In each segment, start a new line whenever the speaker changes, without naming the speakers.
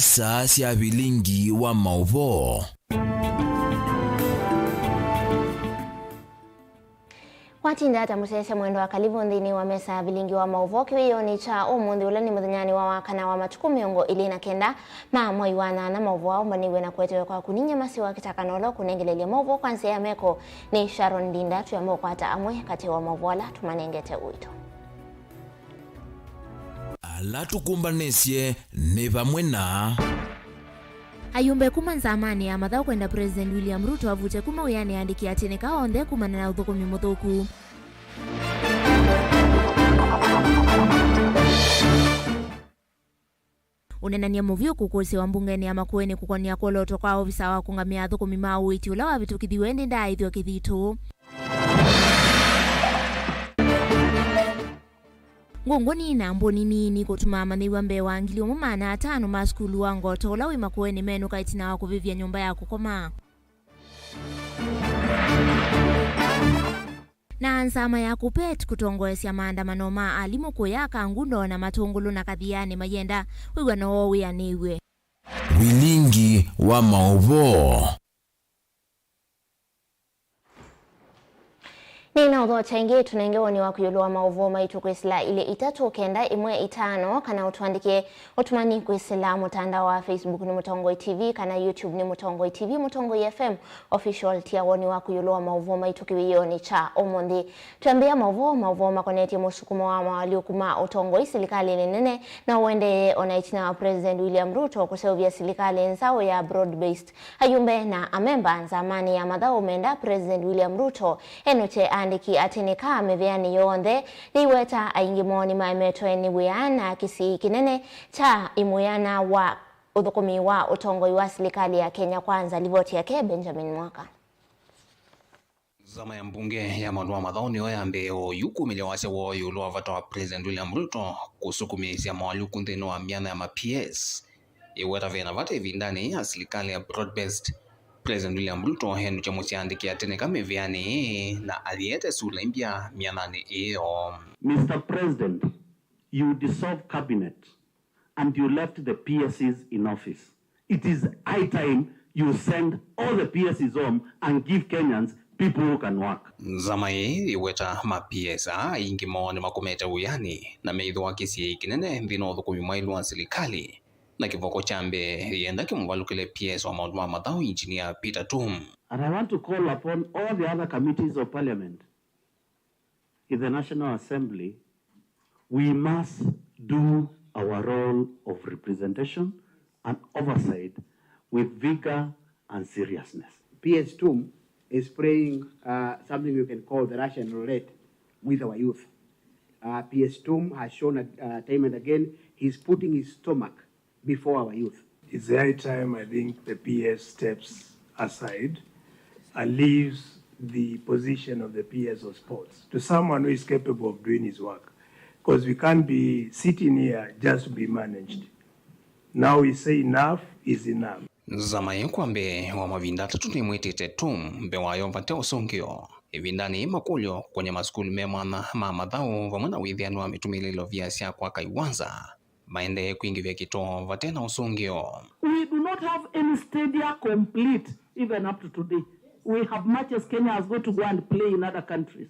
nisa cia bilingi wa mauvo.
Watinda hata musese mwendo wa kalibu ndini wa mesa ya bilingi wa mauvoki wiyoni cha umundi ulani mudhanyani wa wakana wa matuku miongo ili na kenda mwai wana na mauvo wa umaniwe na kuetewe kwa kuninye masi wa kitakanolo kunengelele mauvo kwa nse ya meko ni Sharon Dinda tuyambo kwa hata amwe kati wa mauvo wala tumanengete uito.
Ala tukumbanesye ni vamwe na
ayumbe kuma nzamani ya mathao kwenda President William Ruto avute kuma uyane andiki atene kaonde kumana na uthukumi muthuku. Unenania muvio kukusi wa mbungeni ya makueni kukonia kuoloto kwa ofisa wa kungamia thukumi mau iti ula wa vitukithiwe ndi ndaithio kithitu. Ngongoni na mboni nini kutuma maniwa mbewa ngili umumana atano maskulu wa ngoto ula wima kuweni menu kaitina wa kuvivya nyumba ya kukoma. Na ansama ya kupet kutongoesya maandamano ma alimu kuyaka ngundo na matungulu na kadhiani mayenda wiwa na owi ya niwe.
bilingi wa mauvo.
Nina udho chengi tunengewa ni wakuyulua mauvo maitu kuisila ile itatu kenda imwe itano kana utuandike utumani kuisila mutanda wa Facebook ni Mutongoi TV kana YouTube ni Mutongoi TV Mutongoi FM official tia woni wakuyulua mauvo maitu kiwiyoni cha omondi. Tuambia mauvo makoneti musukuma wa waliokuma utongoi silikali nene na uende onaitina wa President William Ruto kuseuvia silikali nzao ya broad-based. Ayumbe na amemba nzamani ya madhao umenda President William Ruto enoche andiki ateneka amevyani yonde liweta aingimoni maimeto ni wiyana kisi kinene cha imuyana wa uthukumi wa utongoi wa serikali ya Kenya Kwanza. Livoti yake Benjamin Mwaka.
Zama ya mbunge ya madwa madhaoni oyambe o yukumile wase wo yulo avata wa President William Ruto kusukumisia mawaluku ndeno wa miana ya ma-PS iweta vena vata vindani ya serikali ya broad-based. President William Ruto henu chamusi andiki atene kame viani na aliete sula impia mianani iyo.
Mr. President, you dissolved cabinet and you left the PSs in office. It is high time you send all the PSs home and give Kenyans people who can work.
Zama iweta ma-PSa ingi maone makumete uyani na meidhu wakisi ikinene mbino udhuku yumailu wa serikali. Na kivoko chambe yenda kimwalukile PS wa mauduma madhao engineer Peter Tum.
And I want to call upon all the other committees of parliament in the National Assembly. We must do our role of representation and oversight with vigor and seriousness.
PS Tum is playing something you can call the Russian roulette with our youth. PS Tum has shown time and again he's putting his stomach before our youth.
It's the high time, I think, the PS steps aside and leaves the position of the PS of sports to someone who is capable of doing his work. Because we can't be sitting here just to be managed. Now we say enough is enough.
Zama yekwambe wa mavinda tatuni mwetete Tum mbe wayo vate osongio. Evindani makulyo kwenye maskulu memana mamadhao vamana withianu wa mitumililo vya siya kwa kaiwanza. Maende kuingi vya kito vatena usongio.
We do not have any stadia complete even up to today. We have matches Kenya has got to go and play in other countries.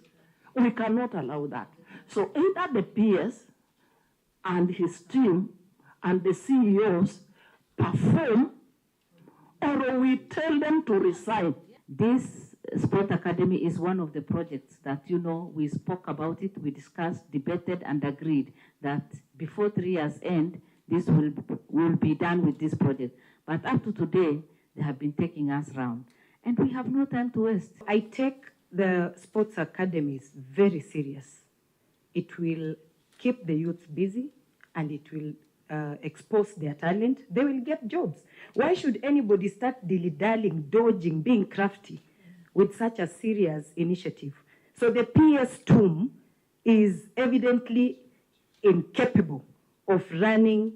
We cannot allow that. So either the PS and his team and the CEOs perform or we tell them to resign.
This Sport Academy is one of the projects that, we spoke about it, we discussed, debated and agreed that before 3 years end, this will be done with this project. But up to today, they have been taking us round. And we have no time to waste.
I take the sports academies very serious. It will keep the youth busy and it will expose their talent. They will get jobs. Why should anybody start dilly-dallying, dodging, being crafty with such a serious initiative? So the PS Tum is evidently incapable of running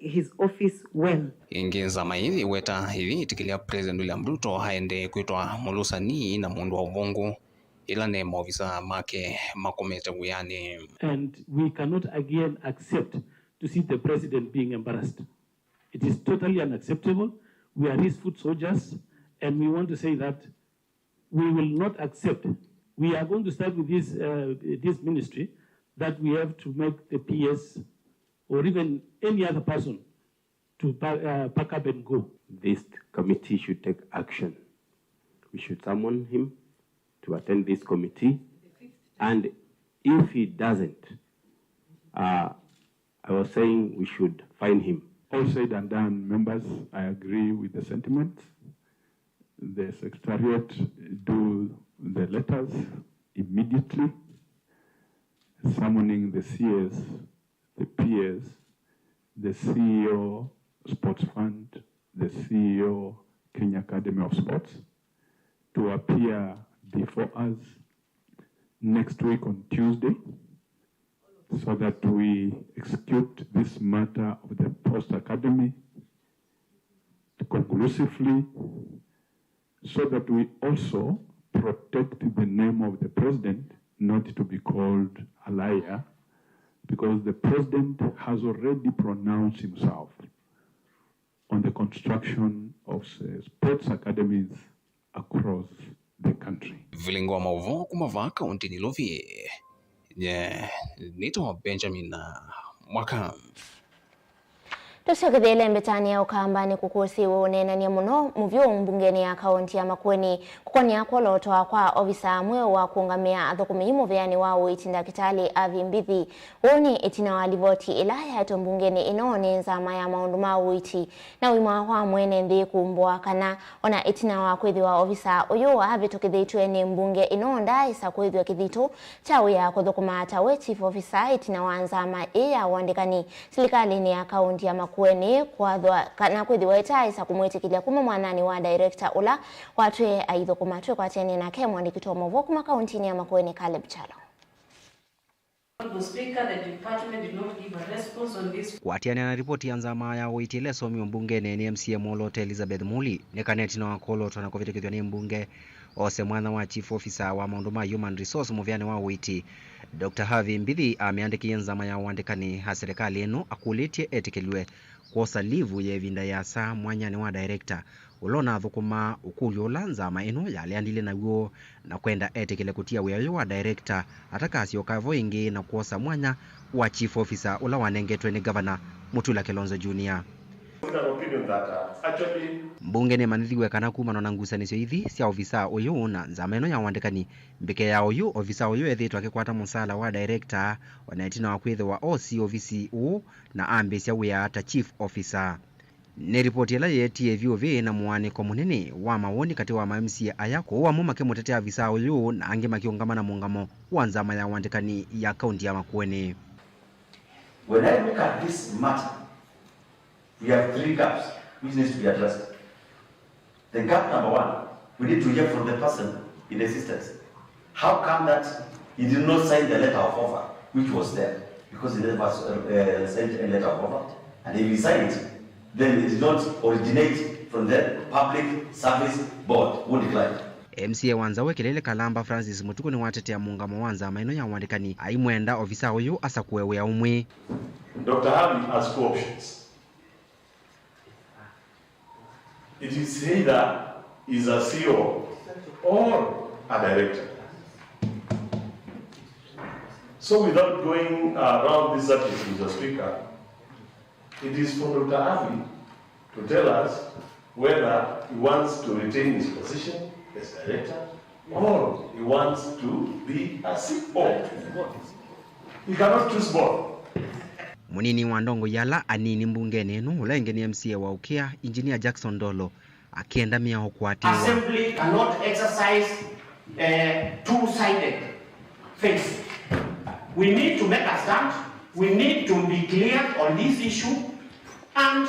his office well.
Ingenza maili weta hivi itikilia President William Ruto haende kuitwa Molusani na mundu wa uvongo ila ne movisa make makomete guyani.
And we cannot again accept to see the president being embarrassed.
It is totally unacceptable. We are his foot soldiers, and we want to say that we will not accept. We are going to start with this ministry that we have to make the PS or even any other person to pack up and go.
This committee should take action. We should summon him to attend this committee. And if he doesn't, I was saying we should fine him.
All said and done, members, I agree with the sentiments. The Secretariat do the letters immediately, summoning the CS, the PS, the CEO Sports Fund, the CEO Kenya Academy of Sports, to appear before us next week on Tuesday, so that we execute this matter of the Post Academy conclusively, so that we also protect the name of the president, not to be called a liar, because the president has already pronounced himself on the construction of sports academies across the country.
Vilingo mauvo kumava kaunti Lovie. Nito Benjamin Mwaka.
Tusogedele mbetani ya ukambani kukusi wonena ni muno muvyo mbungeni ya kaunti ya Makueni kukoni ya kolotoa kwa ofisa mweo wa kuungamia athukumimu vyani wao itindakitali avimbithi woni itina walivoti ilaya eto mbungeni inone nzama ya maunduma uiti na wima wa mwene ndi kumbwa kana ona itina wa kwethi wa ofisa uyo wa habitu kithitu eni mbunge inonda isa kwethi wa kithitu chawi ya kuthukuma atawe chief officer itina wa nzama iya wandikani silikali ni ya kaunti ya Makueni kwathwa kana kwithiwa itaisa kumwitikilia kuma mwanani wa director ula watwe aithukumatwe kwa tene na ke mwandikitwa movo kuma kaunti ya Makueni Caleb Chalo.
Kwatiana na ripoti ya nzama ya uitile somi mbungeni ni MCA Molote Elizabeth Muli nekaneti na wakolo tona kuvitikithwa ni mbunge ose mwana wa chief officer wa maunduma human resource muvyane wa uiti Dr. Harvey Mbithi ameandikia nzama ya uandikani ha serikali eno akuletie etikiliwe kosa livu ya evinda ya saa mwanyani wa director ulona thukuma ukuliola nzama eno yaliandile na guo na kwenda etikile kutia weyo wa director atakasi okavo ingi na kuosa mwanya wa chief officer ula wanengetwe ni governor Mutula Kilonzo Jr. Mbunge ne manithiwe kana kumana na ngusanisyo ithi cia ofisa uyu na nzameno ya wandikani mbike ya uyu ofisa uyu ethitwa akikwata musala wa director wanaitina wa kwithe wa OC ofisi u na ambisia wia ata chief officer. Ne ripoti ila yetie VOV na mwaniko munene wa mawoni kati wa MCA ayako wa mumake mutetea afisa uyu na ange makiungamana mungamo wa nzama ya wandikani ya kaunti ya Makueni.
When I look at this matter, we have three gaps which needs to be addressed. The gap number one, we need to hear from the person in existence. How come that he did not sign the letter of offer, which was there? Because he never sent a letter of offer. And if he signed it, then it did not originate from the Public Service Board who declined.
MCA wanzawe kelele Kalamba Francis Mutuku ni watetea muungamo wanza maino ya wandikani aimwenda ofisa huyu asakuwewe ya umwe.
Dr. Harvey has two options. It is either is a CEO or a director. So without going around this subject, Mr. Speaker, it is for Dr. Harvey to tell us whether he wants to retain his position as director or he wants to be a CEO. He cannot choose both.
Munini wa Ndongo Yala anini mbungeni enu ulenge ni MCA wa Ukia Engineer Jackson Dolo akienda mia hukuatiwa.
Assembly cannot exercise two-sided face. We need to make a stand. We need to be clear on this issue and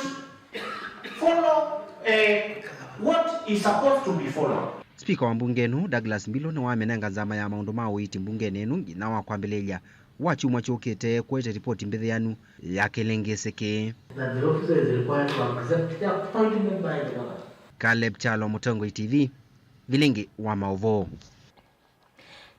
follow what is supposed to be followed.
Speaker wa mbungenu Douglas Mbilo ni wamenenga nzama ya maunduma uiti mbungeni enu na wakwambelelia wachumwa chokete kwete ripoti mbele yanu ya kelengeseke.
That the officer is required to accept the appointment by the government.
Caleb Chalo, Mutongo TV, Vilingi wa Maovo.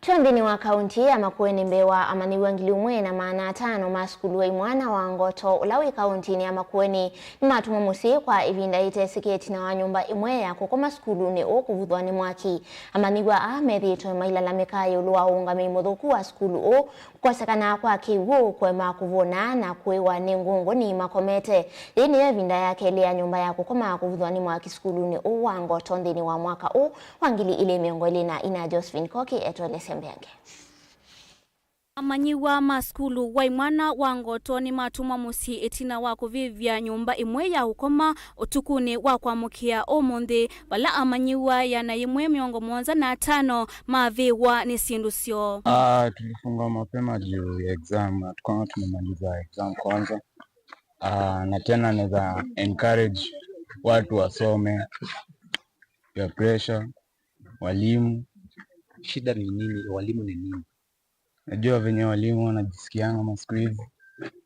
Twandini wa kaunti ya Makueni Mbewa amaniwa ngiliumwe na maana 5 maskulu wa imwana wa Ngoto ulawi kaunti ni ya Makueni ni matuma musi kwa ivinda ite siketi na wanyumba imwe ya kukoma skulu ni okuvuthwani mwaki amaniwa Ahmed to mailalamika yulwa ungame muthuku wa skulu o kukosekana kwa kiwu kwema kuvuna na kwewa ni ngungu ni makomete yini ivinda yake ile ya nyumba ya kukoma kuvuthwani mwaki skulu ni o wa Ngoto ndini wa mwaka o wangili ile miongoli na ina Josephine Koki etole Mbenge.
Amanyiwa maskulu wa imwana wa Ngoto ni matuma musi etina wa kuvivya nyumba imwe ya ukoma utukuni wa kwamukia omonde bala amanyiwa ya na imwe miongo mwanza na 5 maviwa ni sindusio.
Tulifunga mapema juu ya exam, tukanga tumemaliza exam kwanza. Na tena neza encourage watu wasome ya pressure, walimu.
Shida ni nini? Walimu ni nini?
Najua venye walimu wanajisikianga masqueeze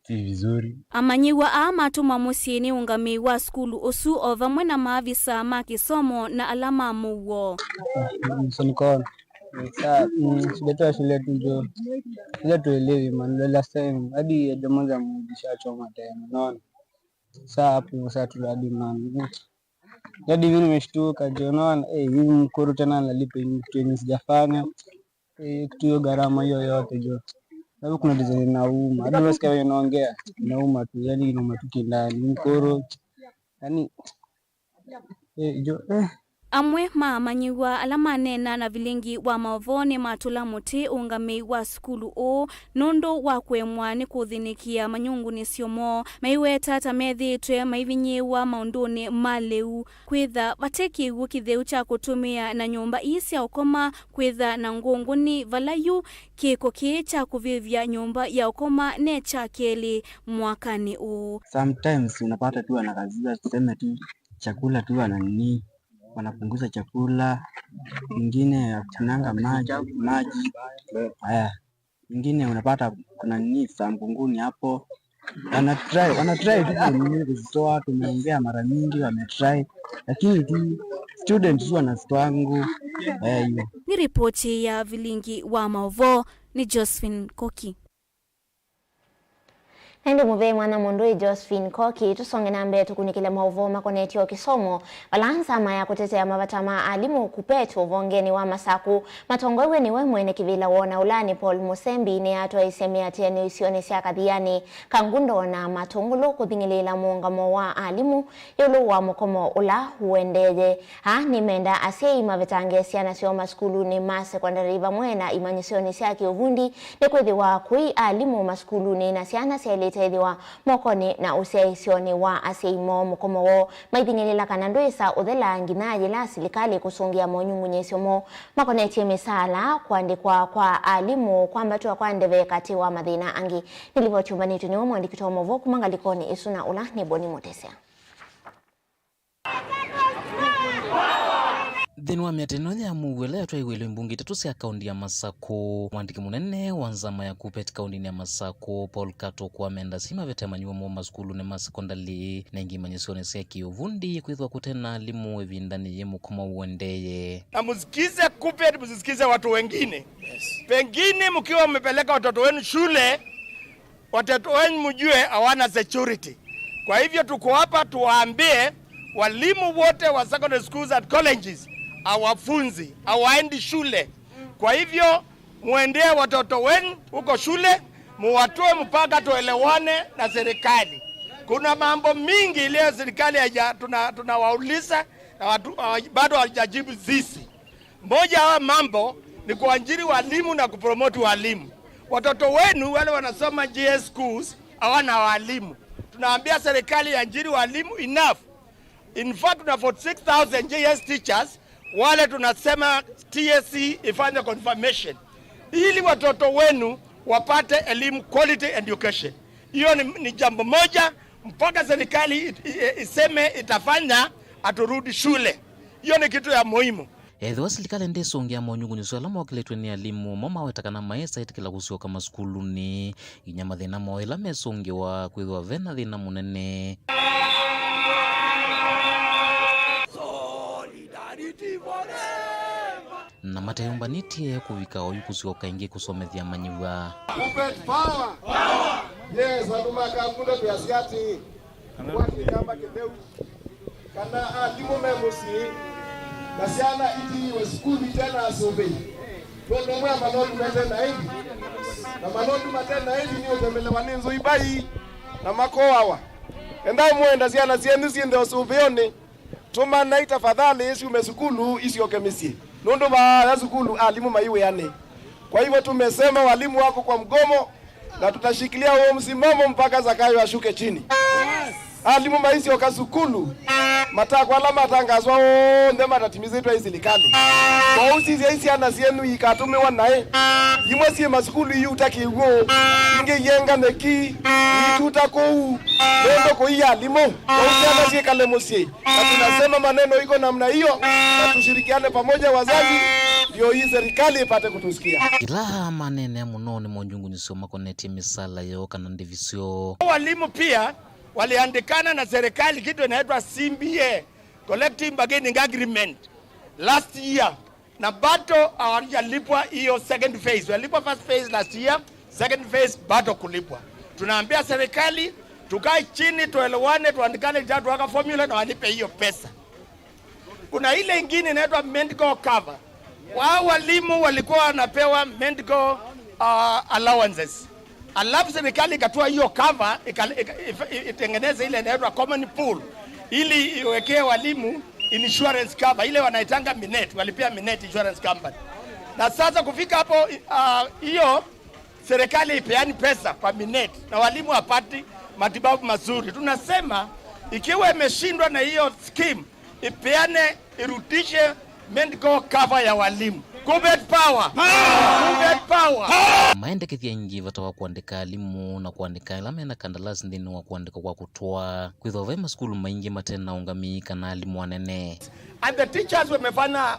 si vizuri.
Amanyiwa amatuma musi ni ungami wa skulu osu ovamwe na maavisa makisomo na alama muwo.
Msonikona. Shida shule tujo. Shida tuelewi man. Last time hadi ya jamoja mwisha choma tena. Unaona? Saa hapo sasa tuladi man. Jadi mimi nimeshtuka unaona hivi mkoro tena nalipa kitu yenye sijafanya kitu hiyo gharama hiyo yote jo. Sababu kuna design nauma. Hadi unasikia wewe unaongea nauma tu yani inauma tu kindani mkoro. Yani jo
Amwe amanyiwa alama nena na vilingi wa mavone matula muti ungami wa skulu o nondo wa kwemwa kuthinikia manyungu ni siomo maiweta tamethi twe maivinyiwa maunduni maleu kwitha bateki gukitheu cha kutumia na nyumba isi ya ukoma kwitha na ngunguni valayu kiko cha kuvivya nyumba ya ukoma ne cha keli mwakani u.
Sometimes unapata tu anakazia tuseme tu chakula tu anani wanapunguza chakula, mwingine akunanga maji. Haya. Mwingine unapata kuna nini sambunguni hapo. Wanatry vitu kuzitoa, tumeongea mara nyingi wametry. Lakini tu students wanastwangu. Hiyo.
Ni ripoti ya vilingi wa Maovo ni Josephine Koki.
Nende muve mwana mondoi Josephine Koki tusonge nambe tukunikile mauvo makoneti wa kisomo balansa maya kutetea mabatama alimu kupetu vongeni wa masaku matongwewe ni we mwene kivila wona ulani Paul Musembi ni ato isemea tieni isione siaka dhiyani kangundo na matongulu kuthingilila muungamo wa alimu yulu wa mukomo ula huendeje ni menda asei mavetange siana sioma skulu ni masekondari vamwena imanyisioni siaki uvundi ni kwethi wa kui alimu maskulu ni na siana siali tediwa mokoni na usiaisioni wa aseimo mukomo wo maithingilila kananduisa uthela nginaji la silikali kusungia monyungu nyesiomo makoneti misala kuandikwa kwa alimu kwamba tuwa kwa ndeve kati wa madhina angi nilivo chumbani tuniwa mwandikitoa movo kumangalikoni isuna ula ni Boni Mutesea.
Thenwa miatenonya muwele atwa iwele mbungi tatu sia kaundi ya Masako mwandiki munene wanzama ya kupet kaundi ya Masako Paul Kato kwa menda sima vete manyuwa mwoma skulu ne masekondali na ingi manyesone sia kiyovundi kuithwa kutena limu evindani yemu kuma uendeye
na msikize kupet msikize watu wengine. Pengine mkiwa mmepeleka watoto wenu shule watoto wenu mjue hawana security. Kwa hivyo tuko hapa tuwaambie walimu wote wa secondary schools and colleges hawafunzi, hawaendi shule. Kwa hivyo muendee watoto wenu huko shule, muwatoe mpaka tuelewane na serikali. Kuna mambo mingi ile serikali tunawauliza na watu bado hawajajibu sisi. Moja wa mambo ni kuajiri walimu na kupromote walimu. Watoto wenu wale wanasoma GS schools hawana walimu. Tunaambia serikali ajiri walimu enough. In fact, tuna 46,000 JS teachers, wale tunasema TSC ifanye confirmation. Ili watoto wenu wapate elimu quality education. Hiyo ni jambo moja mpaka serikali iseme itafanya aturudi shule. Hiyo ni kitu ya muhimu.
Edwa silikale ndesongia monyungu niswala mwakiletwe ni alimu mama wetakana maesa itikila kusio kama skuluni inyama dhina moela mesongewa kwithwa vena dhina munene. na matayumbanĩtie kũvika oyu kũsioka ingi kusomethia manyiwa.
Power. Yes, watumaka kundo biasiati. Kwani kama kiteu. Kana alimu memusi. Nasiana iti we school tena asobe. Ndio mwa manodu matena hivi. Na manodu matena hivi ni utemele waninzo ibai. Na makoawa. Endai muenda siana siende osubeone. Tuma naita fadhali isi umesukulu isi okemisi. Nondo ba sukulu alimu maiwe yane. Kwa hivyo tumesema walimu wako kwa mgomo na tutashikilia huo msimamo mpaka Zakayo ashuke chini. Yes. Alimu maisi okasukulu matakwa la matangazwa onde matatimize twa serikali. Kwa usi isi ana sienu ikatume wanae. Yimwe si masukulu yu utakiwo. Inge yenga neki itutako ndio ko iya alimu. Kwa usi ana si kale mosi. Na tunasema maneno iko namna hiyo na tushirikiane pamoja wazazi ndio hii serikali ipate kutusikia.
Ila manene muno ni monjungu nisoma koneti misala yo kana ndivisio.
Walimu pia waliandikana na serikali kitu inaitwa CBA, Collective Bargaining Agreement, last year. Na bado hawajalipwa hiyo second phase. Walipwa first phase last year, second phase bado kulipwa. Tunaambia serikali tukae chini tuelewane, tuandikane jadu waka formula na walipe hiyo pesa. Kuna ile ingine inaitwa medical cover. Wao walimu walikuwa wanapewa medical allowances. Alafu serikali ikatoa hiyo cover itengeneze ile inaitwa common pool ili iwekee walimu insurance cover ile wanaitanga Minet, walipia Minet insurance company. Na sasa kufika hapo hiyo serikali ipeani pesa kwa Minet na walimu wapati matibabu mazuri. Tunasema ikiwa imeshindwa na hiyo scheme ipeane irudishe medical cover ya walimu. Kubet power. Kubet power.
Maendekethia ingi vatawa kuandika alimu na kuandika lamena kandalasi ndini wa kuandika kwa kutoa kwithova maskulu maingi matena ungami kana alimu wanene.
And the teachers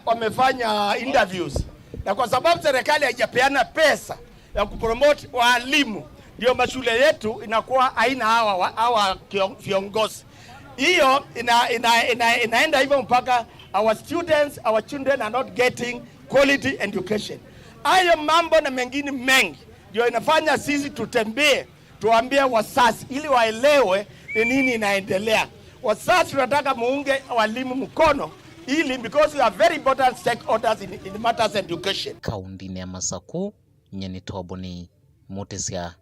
wamefanya interviews. Na kwa sababu serikali haijapeana pesa ya kupromote walimu ndio mashule yetu inakuwa haina hawa viongozi. Hiyo inaenda hivyo mpaka our children are not getting quality education. Hayo mambo na mengine mengi ndio inafanya sisi tutembee tuambie wazazi ili waelewe ni nini inaendelea. Wazazi tunataka muunge walimu mkono ili because we are very important stakeholders in matters education.
Kaunti ya Masako nyeni toboni Mutesia.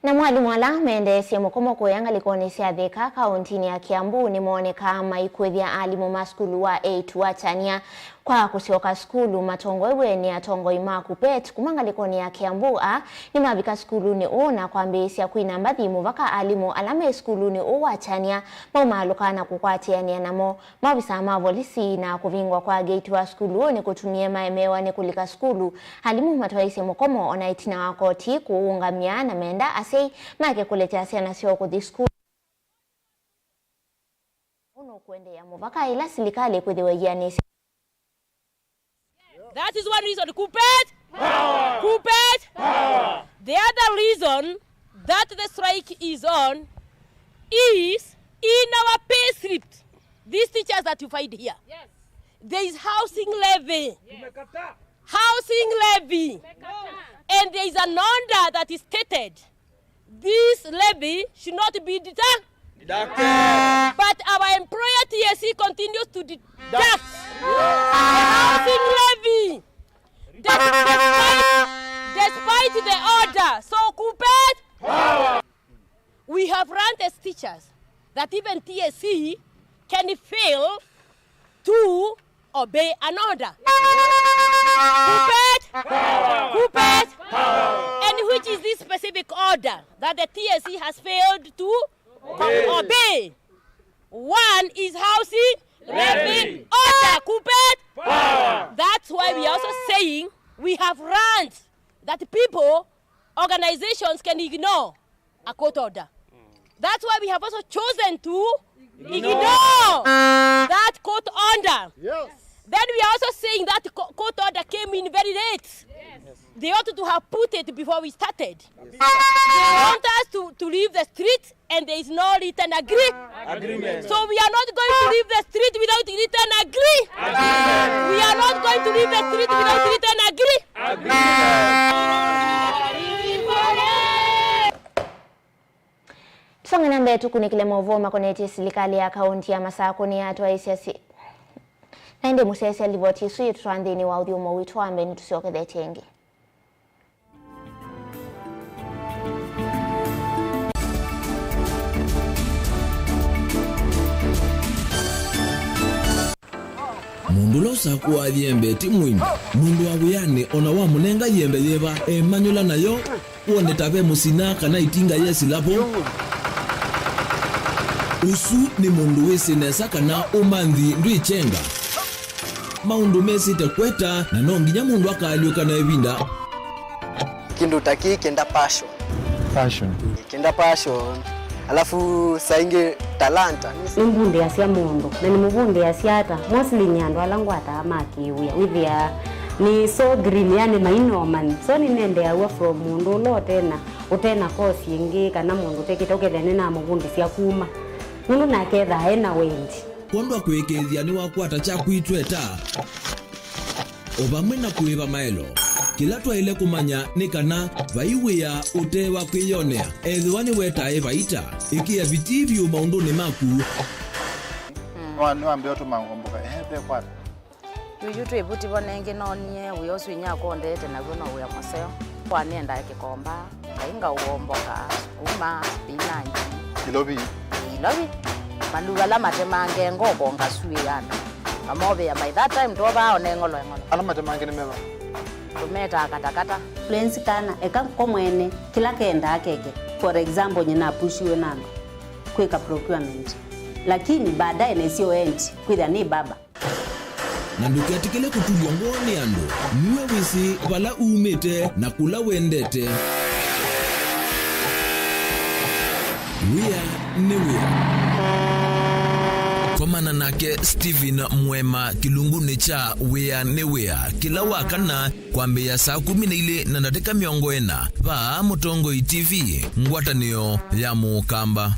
Na mwalimu ala mendesi mukomo kuyanga likonesia theka kauntini ya Kiambu ni muoneka maikwithia alimu maskulu wa 8 wa Chania kwa kusioka skulu matongwewe ni atongo ima kupet kumanga likoni ya Kiambu ni mabika skulu ni ona kwa mbesi ya kuina mbathi muvaka alimu alame skulu ni wa Chania maumalukana kukwatia ni anamo mabisa mavolisi na kuvingwa kwa gate wa skulu ni kutumie maemewa ni kulika skulu alimu matwaisi mukomo ona itina wakoti kuungamia na menda asei make kuletea siana sio kuthi skulu uno kuende ya muvaka ila silikali kuthiwe yani.
That is one reason. Kupet! Power! Kupet! Power! The other reason that the strike is on is in our pay script. These teachers that you find here. Yes. There is housing levy. Yes. Housing levy. And there is an order that is stated. This levy should not be deducted. But our employer TSC continues to deduct the housing levy despite the order. So Kupet, we have run as teachers that even TSC can fail to obey an order. Kupet, Kupet, and which is this specific order that the TSC has failed to obey? One is housing levy order. Kupet. That's why we are also saying we have rants that people, organizations can ignore a court order. That's why we have also chosen to ignore that court order. Yes. Then we are also saying that court order came in very late. They ought to have put it before we started. They want us to leave the street and there is no written agreement. So we are not going to leave the street without written agree. We are not going to leave the street without written agree.
Songa nambe tukunikile movoma koneti serikali ya kaunti ya Masako ni hatua isiasi. Naende musesi alivoti suyu tuandini wa udhiumo witu ambe ni tusioke detenge.
Mundu losa kuwa yembe timwini. Mundu wa wiyane ona wa munenga yembe yeba manyula nayo uone tabe musina kana itinga yesi lapo. Usu ni mundu wese nesa kana umanthi ndu ichenga. Maundu mesi te kweta na nonginya mundu akaliuka na ebinda.
Kindu taki kenda passion. Kenda passion. Alafu sainge talanta.
Mbunde yasia mundu. Na ni mbunde yasiata. Mostly nyando alangu atamaki withia ni so green yani mainoman. So ni nende ya from mundu lo tena. Utena kosi ingi kana mundu tekita ukethene na mbunde sia kuma. Mundu na ketha hena wendi.
Kondo kwekethia ni wakwata cha kuitweta. Obamwe na kuiva maelo. Kila twaile kumanya ni kana vaiwia utewa kwiyonea. Ethiwani wetae vaita. Ikia vitivyo maunduni maku.
Wanu ambeo tumangomboka. Kwata.
Yujutu ebuti bonenge nonye uyosu inyako ndete na gono uya maseo. Kwa nienda kikomba. Kainga uomboka. Uma binanyi.
Kilobi.
Maluga la matemange ngoko ngasui yana. Amobe ya by that time toba onengolo engolo.
Ala matemange ni meba.
Tumeta katakata.
Fluency kana eka komwene kila kenda akeke. For example nyina pushiwe nando. Kweka procurement. Lakini baadaye na sio end kwida ni baba.
Na ndukatikele kutulia ngoni ando. Niwe wisi wala umete na kula wendete. Komana nake Steven Mwema kilunguni cha wea newea kila wakana kwambe ya saa 12 na nateka miongo ena va Mutongoi TV ngwatanio ya Mukamba.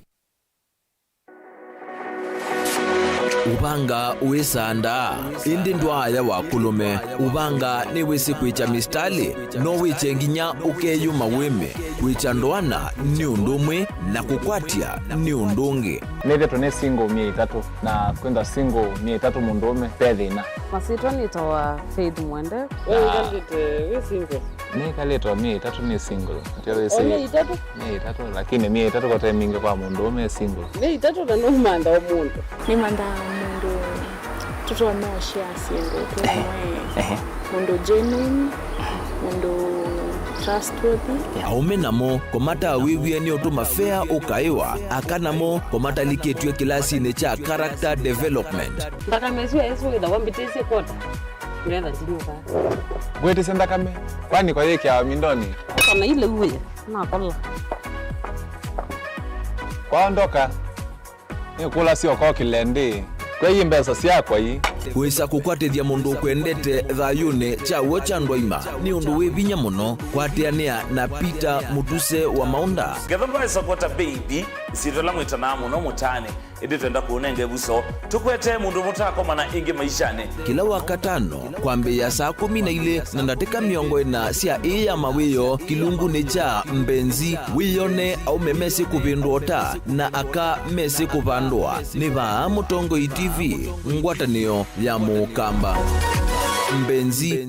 Ubanga uisanda indi ndwaya wakulume ubanga ni wisi kuicha mistali no wichenginya ukeyuma weme kuicha ndoana ni undumwe na kukwatia ni undungi
neve tone single 300 na kwenda single 300 mundume pedhina
masito nitoa Faith Mwende wewe ngalite single
ni kalito 300 ni single ndio isi 300 lakini 300 kwa timing kwa mundume single
300 na numanda omuntu
ni manda mundu tuto na share single tuwe mundu genuine mundu trustworthy
aumenamo komata wiwie ni otuma fair ukaiwa akanamo komata liketwe kilasi ne cha character development
ndaka meswe eso ida wambitese kota nenda ndinuka
gwete senda kame kwani kwa yeke ya mindoni
kana ile uwe na kola
kwaondoka ni kula sio kwa kilende kwa hii mbesa siakwa hii
wesa kukwatithia mundu kwendete thayune chawo cha ndwaima ni undu wivinya muno kwateanea na Peter Mutuse wa Maunda
Gethamba support baby isitola mwitana muno mutane indi twenda kuonenge buso tukwete mundu mutako mana ingi maishane
kila wakatano kwambe ya saa 12 na ndateka miongo ena sia iya mawiyo kilungu ni cha mbenzi wiyone au memesi kupindota na aka mesi kupandwa ni va Mutongoi TV ngwatanio ya Mukamba mbenzi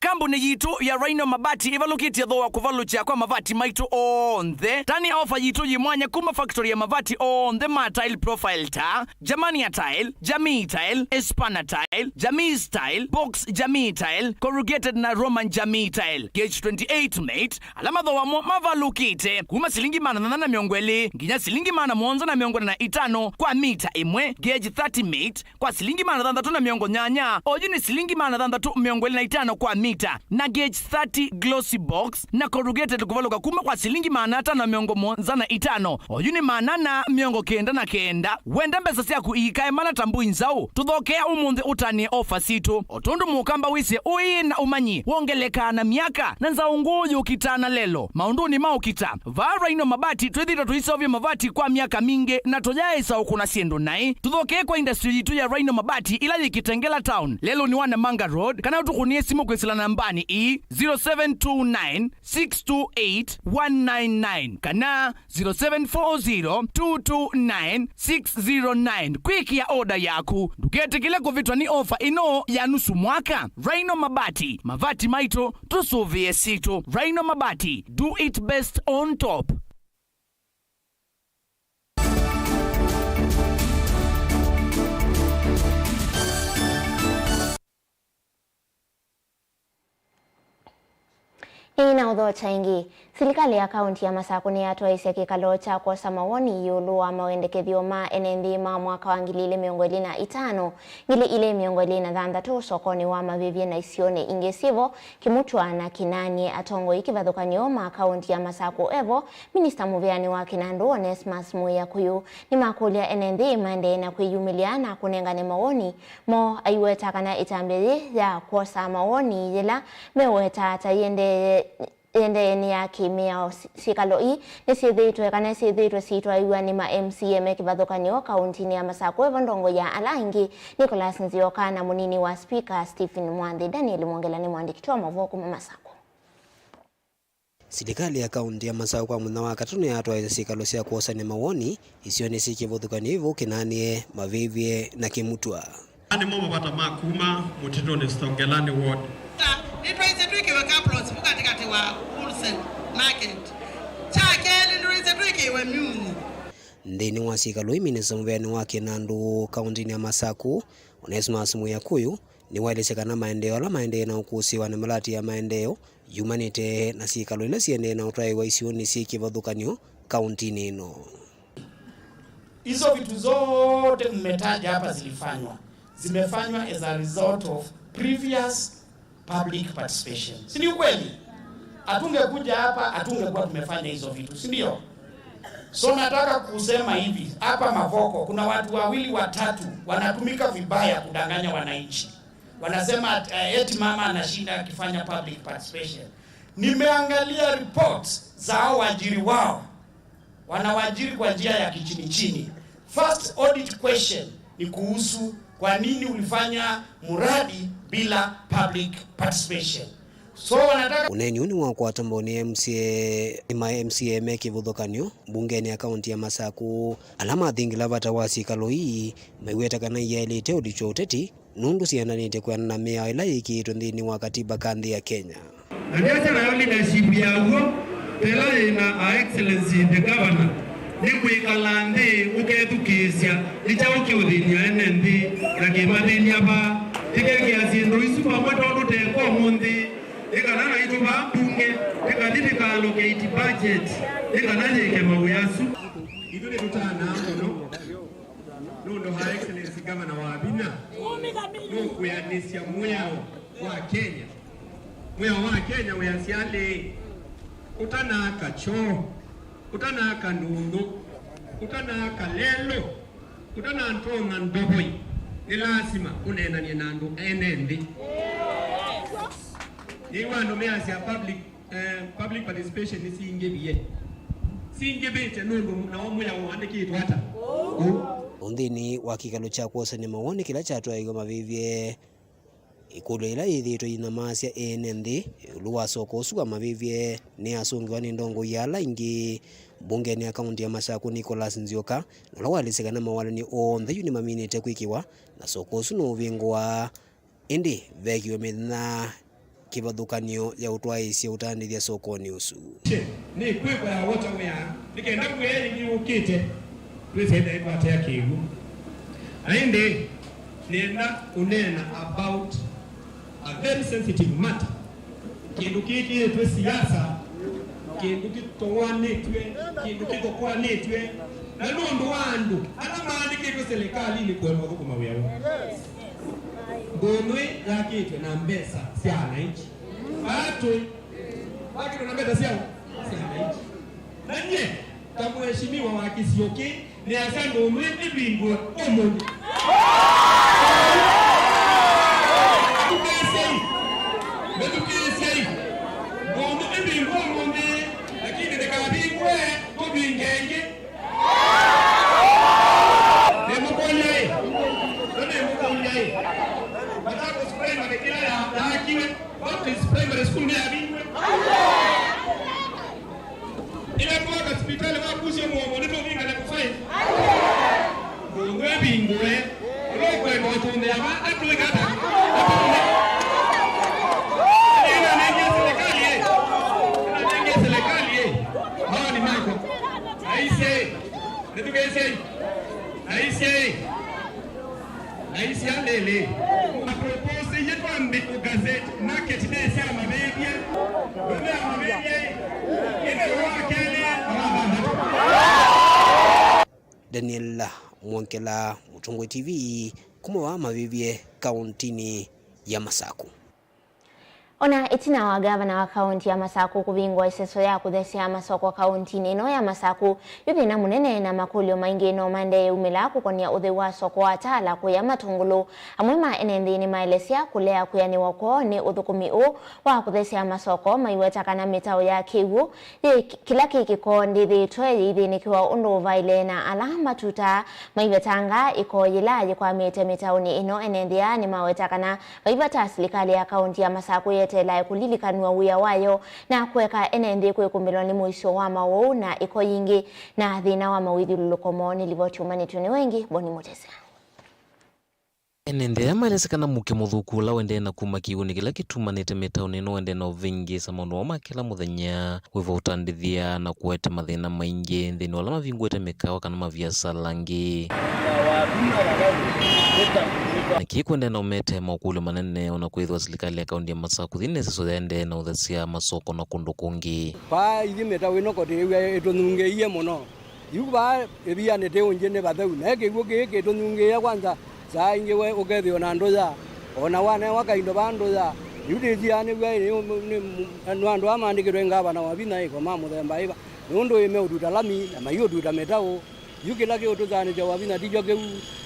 kambuni yitu ya Rhino Mabati ivalukitie thoa kuvalucha kwa mavati maitu onthe tani ofa yitu yimwanya kuma factory ya mavati onthe ma tile profile ta Jamania tile, Jamii tile, Espana tile, Jamii style, Box Jamii tile, corrugated na Roman Jamii tile. Gauge 28 mate alama thoa mavalukite kuma silingi mana na miongweli nginya silingi mana mwonza na miongweli na itano kwa mita imwe. Gauge 30 mate kwa silingi mana thandatu na miongo nyanya oju ni silingi mana thandatu miongweli na itano kwa mita na gauge 30 glossy box na corrugated kuvaluka kuma kwa silingi mana tano na miongo mwonza na itano oju ni mana na miongo kenda na kenda. Wenda mbesa siya kuikae mana tambu inzau tuthokea umunthi utanie ofa situ otundu mukamba wise ui na umanyi wongeleka na miaka na nzau nguyu ukitana lelo maunduni maukita va Rhino Mabati twithita tuisovya mavati kwa miaka mingi na tojaisa ukuna siendo nai tuthokee kwa industry yitu ya Rhino Mabati ila yikitengela town lelo ni wana Manga Road kana utukunie simu kwisila nambani 0729 628 199 kana 0740 229 609 kwiki ya oda yaku ndukete kile kuvitwa ni ofa ino ya nusu mwaka. Rhino Mabati mavati maito tusuvie situ. Rhino Mabati, do it best on top.
Hii na udho chaingi. Serikali ya kaunti ya Masaku ni hatua isi kikalo cha kwa samawoni yulu wa mawendekethio ma NND ma mwaka wa ngili ile miongoli na itano. Ngili ile miongoli na thandatu sokoni wa mavivye na isione ingesivo kimutwa na kinani atongo ikivadhukanyo ma kaunti ya Masaku evo. Minister Muviani wa Kinandu Onesmus Muya Kuyu ni makulia NND mande na kuyumilia na kunengane mawoni mo aiweta kana itambili ya kwa samawoni yela meweta atayende ni ya kimia sikaloi nisithitwe kana sithitwe sitwa iwa ni ma MCM kivadhukanyo kaunti ya Masaku evo ndongo ya Alangi Nicholas Nzioka na munini wa speaker Stephen Mwandhi. Daniel Mwongela ni mwandiki wa Mavuku Masaku.
Serikali ya kaunti ya Masaku kwa muna wakatuni ya hatua sikalo sia kuosanya mawoni isioni sikivadhukanyo hivyo kinanie mavivye na kimutwa
ani momo bata makuma mutito ni stongelani ward nitwaize twikiwe kaplots mukatikati wa wholesale market chakeli nitwaize twikiwe myuni
ndini wa sikalo Minister Muviani wa Kinandu kaunti ya Masaku Onesmus Muya Kuyu ni waelesekana maendeleo la maendeleo na ukusiwa na malati ya maendeleo humanity na sikalo ile siende na utwai wa isioni sikivadhukanyo kaunti nino.
Hizo vitu zote mmetaja hapa zimefanywa as a result of previous public participation. Si ni kweli? Atungekuja hapa atungekuwa tumefanya hizo vitu, si ndio? So nataka kusema hivi, hapa Mavoko kuna watu wawili watatu wanatumika vibaya kudanganya wananchi. Wanasema eti mama anashinda akifanya public participation. Nimeangalia reports za hao waajiri wao. Wanawajiri kwa njia ya kichini. First audit question ni kuhusu kwa nini ulifanya muradi bila public participation. So wanataka
uneni uni wa kwa tamboni MCA kivudhukanyo bungeni ya kaunti ya Masaku alama thingila bata wasikalo hii maiweta kana yaelete udicho uteti nundu siananite kwa na mea ila ikiitwa ndini wa katiba kandi ya Kenya.
Ndiacha na leadership yago tela ina excellency the governor ni kuikalande ukethukisya ichauki uthini ya NND na kimathini hapa tigegia sindu isu pamwe tondu teko mundi ikana na itu bunge ikadithika allocate budget ikana yike mauyasu ithu ni tutana no ha excellency governor wa Bina no kuyanisya mwao wa Kenya uyasiale utanaka cho utanaka ndundu utanaka lelo utanantonga ndoboi ni lazima unenanie nandu NND ni wano measi ya public participation ni singebete nundu na wamuya wandikitwa hata
undini wa kikalo cha kuosanya mawoni kila chatwa igo mavivye ikulu ila ithitwe ina masya NND luwa soko suwa mavivye ni asungiwa ni ndongo yala ingi bungeni ya kaunti ya Masaku Nicholas Nzioka na walisekana mawala ni onthe yuni maminite kwikiwa na soko suno uvingwa indi vekiwe mithina kibathukanio ya utwaisia utandithia sokoni usu
ni kwikwa ya wota wea nikenda kweli ni ukite twesenda ipate ya kigu ainde nenda unena about a very sensitive matter kindu kiki twe siasa kindu kitowanitwe kindu kitokwanitwe na nundu wandu ana maandikitwe serikali ni kwema thukuma wea ndonwe yakitwe na mbesa cia wananchi watu wakitwe na mbesa cia wananchi na nye ta mheshimiwa wa Kisioki ni asa ndonwe ibingwe omundu medukisei ndonwe ibingwe omundu lakini nikabingwe kubingenge nemukonyae Matako primary kila ya hakiwe wapi primary school ni abingwe ile kwa hospitali wakushe muomo ndio vinga na kufai ngwe bingwe lokwe ndo tunde ama atwe kata ina nenge serikali hawa ni mako aise ndio aise alele propose yetu ambi gazeti market day sana mabebia bebe mabebia ile wakele
Daniel Mwonkela, Mutongwe TV, kumawa mabebie kauntini ya Masaku.
Ona itina wa gavana wa kaunti ya Masaku kubingwa iseso ya kuthesia masoko kauntini ino ya Masaku yuthi na munene na makulio maingi no mande umila kukonia uthe wa soko atala kuya matungulu amwema enendini maelesia kulea kuyani wako ni uthukumi wa kuthesia masoko maiweta kana mitao ya kiwu kila kikiko ndithi twe ithi nikiwa undu vaile na alama tuta maiwetanga iko yilaji kwa mitaoni ino enendia ni maweta kana vaivata serikali ya kaunti ya Masaku tela kulilikanwa uya wayo na kuweka enendi kwekumbelwa ni mwisho wa mawu na iko yingi na thina wa mawithi lulukomoni livotuma tuni wengi Boni Mutese.
Enende amaelesekana muke muthuku la wende na kuma kiuni kila kitumanite mitaoni no wende na uvingi sa maundu wa kila muthenya wiva utandithia na kuete mathina maingi nthini wala mavingwete mikawa kana maviasala langi na kikwende na umete maukule manene ona kwithwa serikali ya kaunti ya Masaku thine seso yende na uthesia masoko na kundu kungi
pa ithi metawe no kote etonungeie muno yuba ebia nete unjene bathau na kiguo gike tonungeia kwanza saa ingi we ukethio na ndoza ona wane wakaindo bandoza yudithia ni we no andu amandikirwe ngavana wa bina iko mamuthemba iba nundu ime uduta lami na mayo uduta metao yukila ke utuzani ja wa bina dijo ke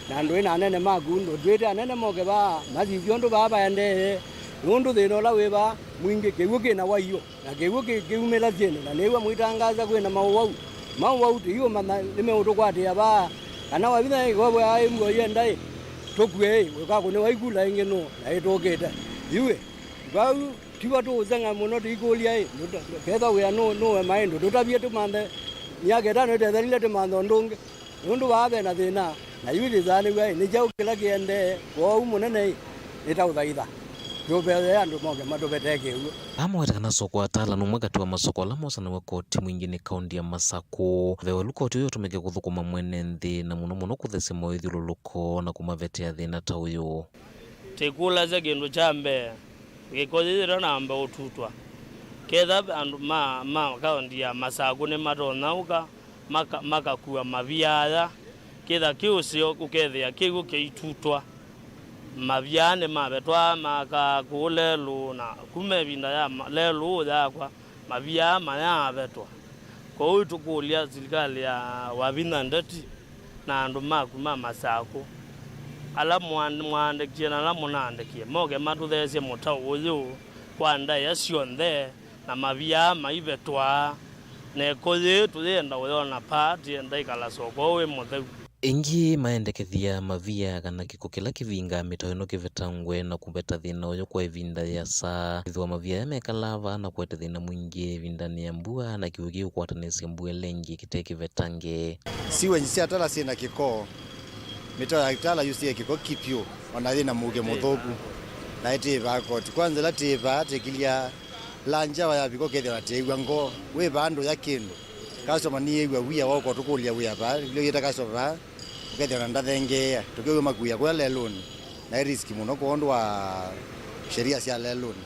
na ndo ina nene magundo dwite anene moke ba mazivyo ndo baba yande nundu thino la weba mwingi kiguke na wayo na kiguke kiumela jene na newa mwitangaza kwena mawau tiyo mana lime utukwate aba kana wa bina iko bwa ai mgo yendai tokwe weka kone waigula ingeno na itoketa iwe ba tiwa to zanga muno tikolia ai ketha we no maindo tutabie tumande nyageta no tetharile tumando ndunge nundu babe na thina na yuli zani we ni jau kila kiende kwa umunene itauthaitha tubele andu moge matubeteke uo
amweta kana soko atala no mwagati wa masoko la mosa na wakoti mwingine kaunti ya Masaku vewe lukoti uyo tumeke kuthukuma mwene nthi na muno kuthese moithi luluko na kumavetea thina ta uyo
tikula za gindu chambe gikozira namba ututwa ketha andu ma kaunti ya Masaku ne matonauka makakuwa maviaya ketha kiusio ukethia kigu kiitutwa maviane mabetwa makakule luna kume binda ya lelu yakwa mavia maya betwa kwa hiyo tukulia serikali ya wabina ndati na andu makuma Masaku ala mwande kiena la munandekie moge matuthese mutau uyu kwa nda ya cionthe na mavia maibetwa ne koye tuyenda uyona pati ndaikala soko we mutheu
ingi maendekethia mavia kana kiko kila kivinga mitoino kivetangwe na kubeta thina uyo kwa ivinda ya saa ithwa mavia yamekalava na kwete thina mwingi vindani ya mbua na kiugi ukwatanisi mbua lengi kiteki vetange
siwe njisi atala sina kiko mito ya itala yusi kiko kipyo ona thina muge muthoku na itiba koti kwanza latiba tekilia lanja wa biko kethira tegwa ngo we bandu ya kindu kasoma ni egwa wia wako tukulia wia ba lio yeta kasoma ukethira ndathengea tukiwe makuya kwa leloni na riski muno kuondwa sheria cia leloni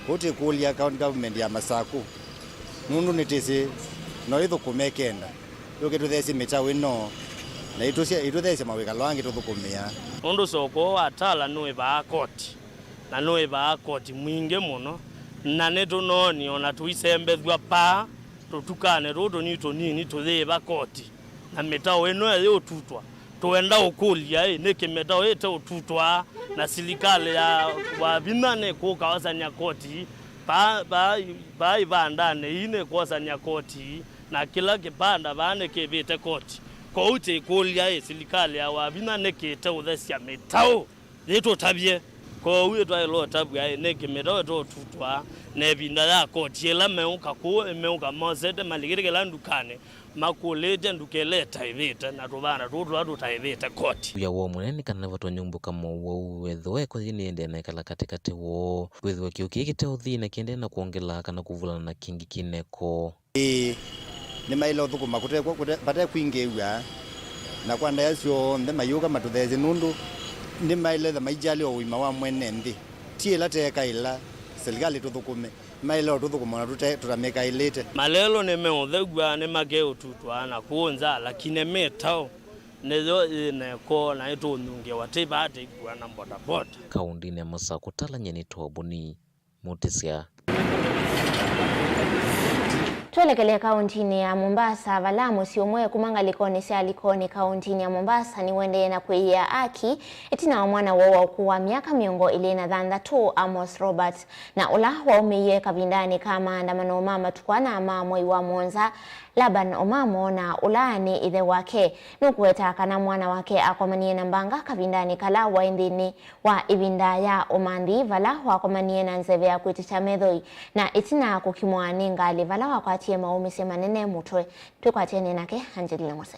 kuti kulia county government ya Masaku mundu nitisi no ithukume kenda yoke tuthesi metawe no na ituthesi mawika lwangi tuthukumia
undu soko atala noe ba koti na noe ba koti mwinge muno na neto noni ona tuisembethwa pa tutukane rodo ni tonini tuthiba koti na metao eno yo tutwa tuenda ukulia neke metao ete ututwa na serikali ya wabinane kukawasanya koti ba ibandane ine kuwasanya koti na kila kibanda bane kebete koti kwa ute kulia serikali ya wabinane kete uthesia metao yeto tabie kwa uye twa ilo tabia neke metao to tutwa ne binda ya koti ela meuka ko meuka mozete maligirike landukane makulete ndukeleta ivita na tubana tutu taivita koti
ya wo munene kana vatwa nyumbu kama wo wethoe ko thini ende na kala katikati wo wethoe kiuki kite uthina kiende na kuongela kana kuvulana na kingi kineko
ni mailo thukuma kutekwa bate kwingewa na kwanda yacio nde mayuka matuthezi nundu ni maile the maijali o wima wa mwene ndi tiela teka ila serikali tuthukume mailo tuthukuma na tutameka ilete
malelo ne meothegwa ne mageo tutwa na kuonza lakini metao nezo ine ko na ito nunge watiba ate kwa na boda boda
kaunti ne Masaku talanyeni tobuni mutisia.
Tuelekele kauntini ya Mombasa. Valamu siomwe kumanga likoni si alikoni kauntini ya Mombasa ni wende na kuia aki itina wa mwana wawa kuwa miaka miongo ilina dhanda tu Amos Robert na ula wa umeye kabindani kama andamano mama tukwana ama mwa iwa Monza Laban Omamo na ulani idhe wake nukuweta kana mwana wake akomanie na mbanga kabindani kala wa indini wa ibinda ya omandi vala wa akomanie na nzeve ya kuitisha medhoi na itina kukimwani ngali vala wa kwa tie maumisi manene mutwe tukwatie nake Angelina Mose.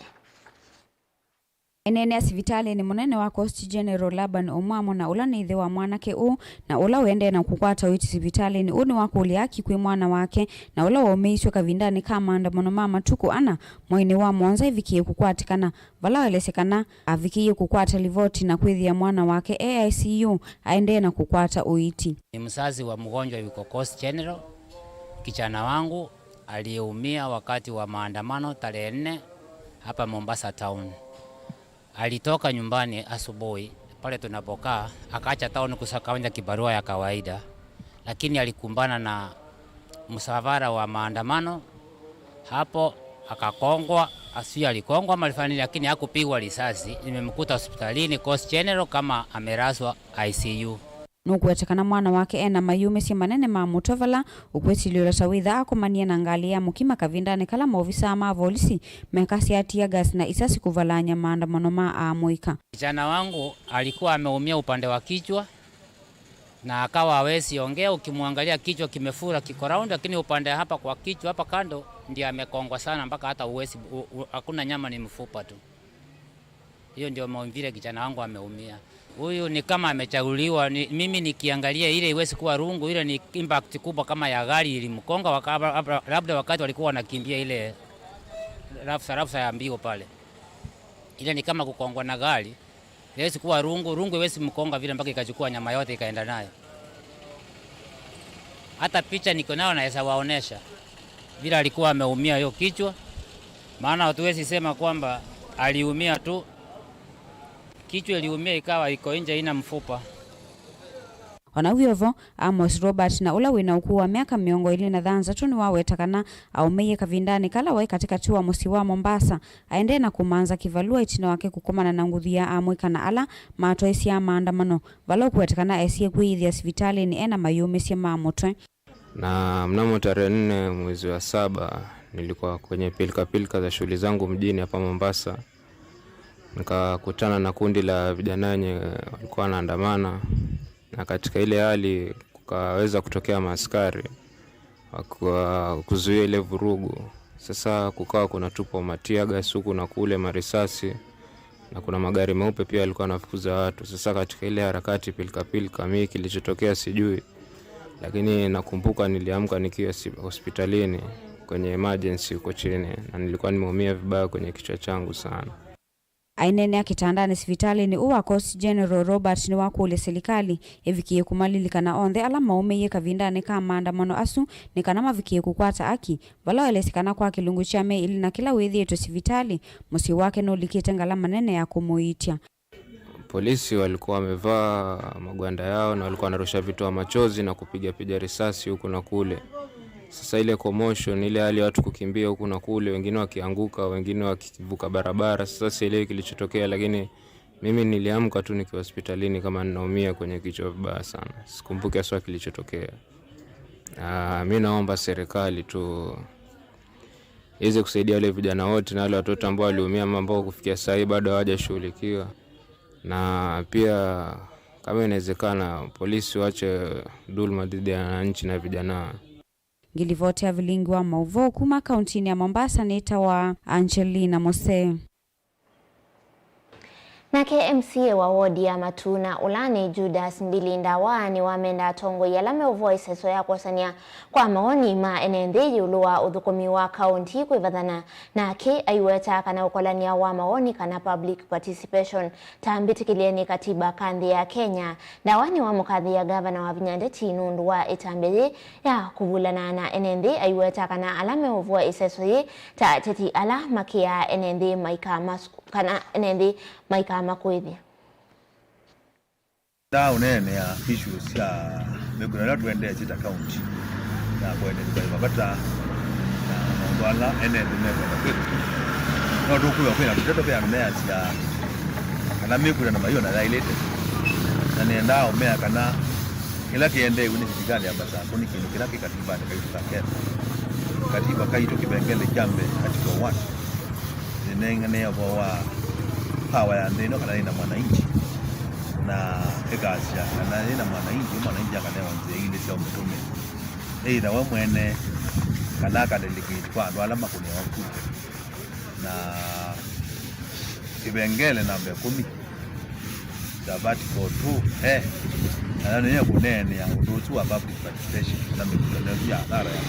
Enene asivitali ni munene wa Coast General Laban Omamo na ula ni idhe wa mwanake u na ula wende na kukwata witi sivitali ni uni wako uliaki kwe mwana wake na ula wameiswa kavindani kama andamano mama tuku ana mwaini wa Monza ivikie kukwatikana vala welesekana avikie kukwata livoti na kwezi ya mwana wake AICU aende na kukwata uiti.
Ni mzazi wa mgonjwa yuko Coast General. Kijana wangu aliyeumia wakati wa maandamano tarehe 4 hapa Mombasa town. Alitoka nyumbani asubuhi pale tunapokaa akaacha town kusakawanya kibarua ya kawaida, lakini alikumbana na msafara wa maandamano hapo akakongwa. Asio alikongwa malifani lakini hakupigwa risasi. Nimemkuta hospitalini Coast General kama ameraswa ICU.
Nukuwetekana mwana wake ena mayume si manene mamutovala ukweti liyo tawidha akumania na ngali ya mukima kavindani kala maofisa ama volisi mekasi atia gas na isasi kuvalanya maandamano ma amuika.
Kijana wangu alikuwa ameumia upande wa kichwa na akawa hawezi ongea, ukimwangalia kichwa kimefura kiko round, lakini upande hapa kwa kichwa hapa kando ndio amekongwa sana mpaka hata uwezi hakuna nyama, ni mfupa tu. Hiyo ndio maumbile kijana wangu ameumia. Huyu ni kama amechaguliwa. Mimi nikiangalia ile iwezi kuwa rungu, ile ni impact kubwa kama ya gari ilimkonga labda wakati walikuwa wanakimbia ile rafsa ya mbio pale. Ile ni kama kukongwa na gari. Iwezi kuwa rungu iwezi mkonga vile mpaka ikachukua nyama yote ikaenda nayo. Hata picha niko nayo naweza waonesha vile alikuwa ameumia hiyo kichwa. Maana hatuwezi sema kwamba aliumia tu. Kichwa iliumia ikawa iko nje ina mfupa.
Wanawiovo Amos Robert na ula wina ukuu wa miaka miongo ili na dhanza tuni wawetakana aumeye kavindani kala wai katika tuwa musi wa Mombasa aende na kumanza kivalua itina wake kukumana na nguthi ya amwika na ala mato esi ya maandamano vala kuwetakana esi ya kuithi ya sivitali ni ena mayume si maamotwe.
Na mnamo tarehe 4 mwezi wa 7 nilikuwa kwenye pilika za shughuli zangu mjini hapa Mombasa. Nikakutana na kundi la vijana wenye walikuwa wanaandamana, na katika ile hali kukaweza kutokea maaskari kuzuia ile vurugu. Sasa kukawa kuna tupo matia gas huku na kule, marisasi, na kuna magari meupe pia alikuwa anafukuza watu. Sasa katika ile harakati pilika mimi kilichotokea sijui, lakini nakumbuka niliamka nikiwa hospitalini kwenye emergency huko chini, na nilikuwa nimeumia vibaya kwenye kichwa changu sana.
Ainene ya kitandani sivitali ni uwa Coast General Robert ni wakule serikali evikie kumalilikana onthe ala maumeye kavindane kama maandamano asu ni kana mavikie kukwata aki vala elesikana kwa kilungu cha me ili na kila wethi yetu sivitali musi wake no likite ngala manene ya kumuitia.
Polisi walikuwa wamevaa magwanda yao na walikuwa wanarusha vitu wa machozi na kupiga risasi huku na kule. Sasa ile commotion, ile hali watu kukimbia huku na kule, wengine wakianguka, wengine wakivuka barabara. Sasa sielewi kilichotokea, lakini mimi niliamka tu nikiwa hospitalini kama ninaumia kwenye kichwa vibaya sana. Sikumbuki hasa kilichotokea. Mimi naomba serikali tu iweze kusaidia wale vijana wote na wale watoto ambao waliumia, ambao kufikia sasa bado hawajashughulikiwa. Na pia kama inawezekana polisi waache dhulma dhidi ya wananchi na vijana.
Ngilivote ya vilingi wa Mauvo kuma kauntini ya Mombasa nita wa Angelina Mose.
Nake MCA wa wodi ya Matuna Ulani Judas Mbilinda wani wamenda tongo yalame voice so ya kwasania kwa maoni ma enendeji ulua udhukumi wa kaunti kuivadhana na ke aiweta kana ukolania wa maoni kana public participation tambiti kilieni katiba kandi ya Kenya na wani wa mukadhi ya gavana wa Vinyandeti Nundu wa itambili ya kuvulana na enende aiweta kana alame voice so ye ta teti ala makia enende maika kana enende maika makwithia
da unene ya issues ya meguna la tuende chita county na kwende kwa mabata na wala enende meguna kwetu no dokuwa kwenda tutoto pia mmea ya kana meguna na mayo na related na nenda umea kana kila kiende uni kitikali ya basa kuni kila kikatiba ni kaita kete katiba kaito kibengele jambe katika watu nenengane ya wa power ya ndeno kana ina mwananchi na egasia kana ina mwananchi kana wanze ile sio mtume ila wewe mwene kana delegate kwa ndo alama kuni wako na kibengele namba 10 sabati kwa tu na nene kunene ya ndotu wa public participation na mikutano ya hadhara ya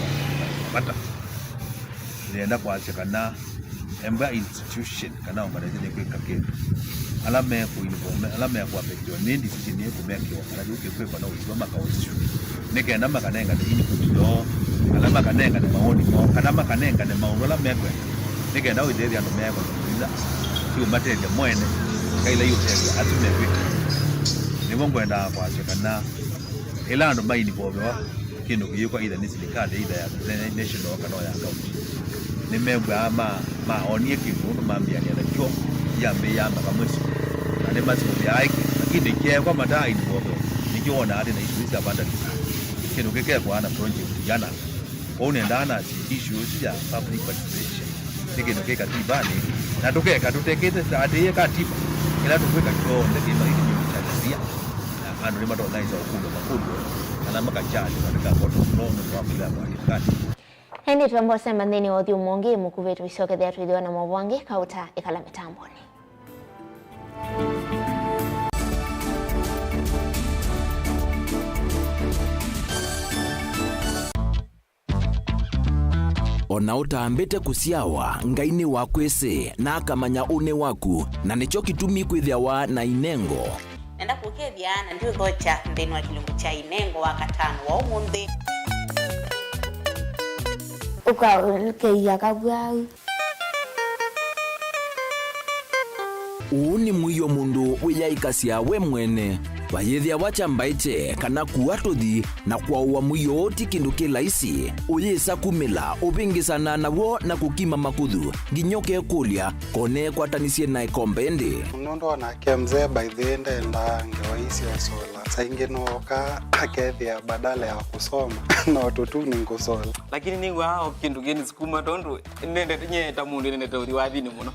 pata nenda kwa chakana emba institution kana umarejele kwa kake alama ya kuinform alama ya kuapektiwa nini decision yako kumeki kana juke kwa na usoma kaunti nikaenda makanenga ni input yo alama kanenga ni maoni mo alama kanenga ni maoni alama yako nikaenda uideri ando meko ndio sio materia mwene kaila hiyo area atume vitu ni mongo enda kwa chakana elando maini bobewa kindu kiyuko ida ni serikali ida ya national kana ya county nimegwa maoni kifundu mambiani anacho yambe yamba kamweso na ne masimu yake lakini kia kwa madai ni bobo nikiona hadi na issues abanda kindu kike kwa ana project yana unaendana issues ya public participation nikindo kika tibani na tukeka tutekete hadi katiba ila tukweka kwa ndege maiki ni mchalia na ando ni mato organize ukubwa makubwa na makachaji katika koto nono kwa bila kwa
Hendi tuambo semba ndini wadhi umongi mukuvetu isoke dhia tuidhiwa na mwawangi kauta ikala mitamboni.
Ona utambete kusiawa ngaini wakwese na akamanya une waku na nicho kitumi kwithiawa na inengo.
Nenda kukethia na ndio dhocha ndeni wa kilungu cha inengo wakatano wa umundi.
Ukakeia kabwau
Uni mwiyo mundu wiyaikasia we mwene wayethia wachambaiche kana kuatothi na kwa uwa mwiyo oti kindu kilaisi uyisa kumila upingisana nawo na kukima makuthu nginyoke kulia kone kwatanisie na ikombendi
munondo na kemze by the end enda ngewaisi osola sainge noka akethia badala ya kusoma na watoto ni kusola
lakini ni wao kindu geni sikuma tondu nende tinye tamundu nende tori wathini muno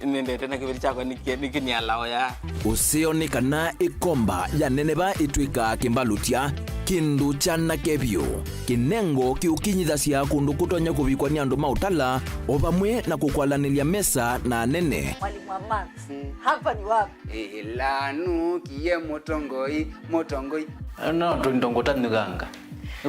nende tena kibiri chako nikinialao ya
usione kana ikomba ya neneba itwika kimbalutia kindu chana kebyo kinengo kiukinyithacia kundu kutonya kuvikwa ni andu mautala o vamwe na kukwalanilia mesa na nene.
Mwalimu wa Max, hapa ni wapi?
Lanu kiye motongoi.
No, ndongota nuganga.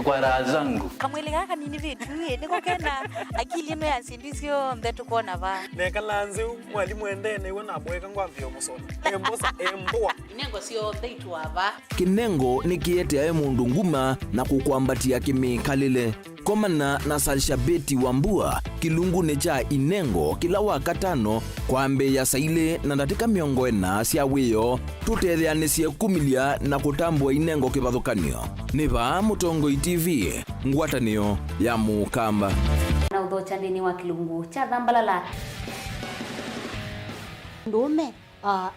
Kwa raha zangu.
Kamwili kaka nini vitu niko kena akili ino ya sindisio mbetu kuona va.
Neka lanzi mwalimu endene wona mweka ngwamvyo musola. Embosa embwa.
Nengo sio ndeitu ava.
Kinengo ni kiete ae mundu nguma na kukwambatia kimikalile. Komana na Salshabeti Wambua kilungu ni cha inengo kila wakatano kwa mbe ya saile na ndatika miongo ena sia wiyo tutetheanisie kumilia na kutambua inengo kivathukanio. Niva Mutongoi TV, ngwatanio ya Mukamba.
Na udhocha ndini wa kilungu cha Thambalala.
Ndume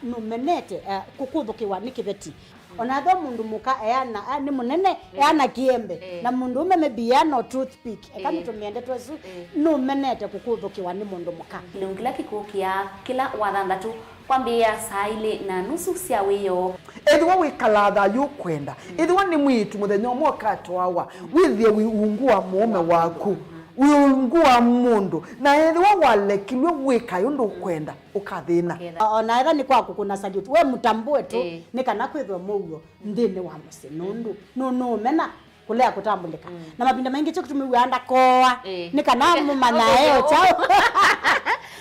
numenete kukuthukiwa ni kiveti. Onatho mundu muka eana ni munene eana kiembe na mundu ume maybe no toothpick kama tumiende twesu numenete kukuthukiwa ni mundu muka.
Kilungu kila kikukia kila wathanthatu kwambia saa ile na nusu cia wiyo.
Ethiwa wikalatha yukwenda ethiwa ni mwitu muthenya umwe katwawa withie wiungua mume waku wiungua mundu na ethiwa walekilwe wika yundu kwenda ukathina.
Ona etha ni kwaku kuna salute we mutambue tu ni kana kwithwa mugo ndini wa musi nundu no mena kulea kutambulika na mapinda maingi cyo kutumiwanda koa ni kana mumana eo chao.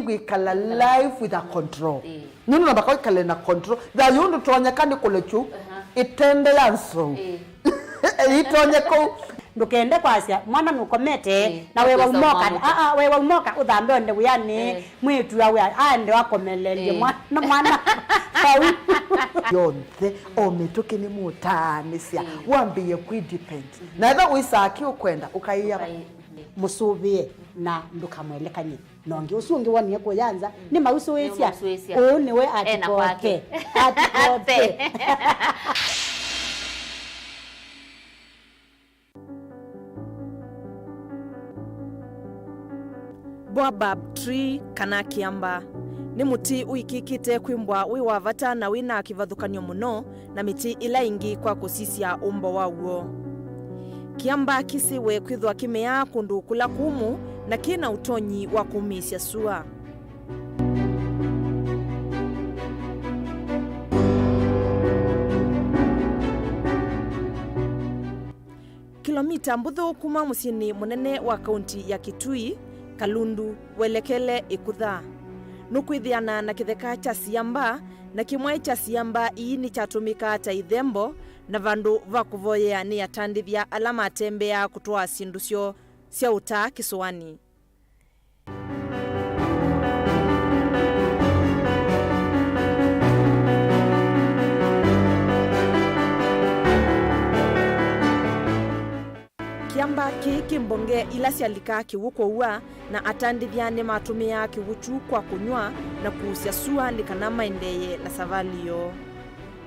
Wikala life with a control. Nunu na baka wikala na control. Da yundu tuonyekani kulechu itende yanso. Itonyeko
ndukende kwasia mwana nukomete na wewe umoka wewe umoka uthambe onde uyani mwitu yawe ande wakomelelie mwana yonthe ometoke ni mutanisia wambie kwidepend na eva uisaki ukwenda ukaiya musubie na ndukamwelekanye nonge usungi woni yako yanza ni mauso wesia ni we atikoke
Baobab tree kana kiamba ni muti uikikite kwimbwa wi wavata na wina kivathukanio muno na miti ila ingi kwa kusisia umbo wauo. Kiamba kisiwe kwithwa kimea kundu kula kumu na kina utonyi wa kumisya sua. Kilomita mbuthu kuma musini munene wa kaunti ya Kitui Kalundu welekele ikutha nukwithiana na kitheka cha Siamba na kimwe cha Siamba ii ni chatumika ta ithembo na vandu va kuvoyea ni atandithia alama tembea kutoa sindusyo cia uta kisuani. Kiamba kiki mbonge ila sialika kiwuko ua na atandithia ni matumia kiwuchu kwa kunywa na kuusya sua ni kana maendeye na savalio.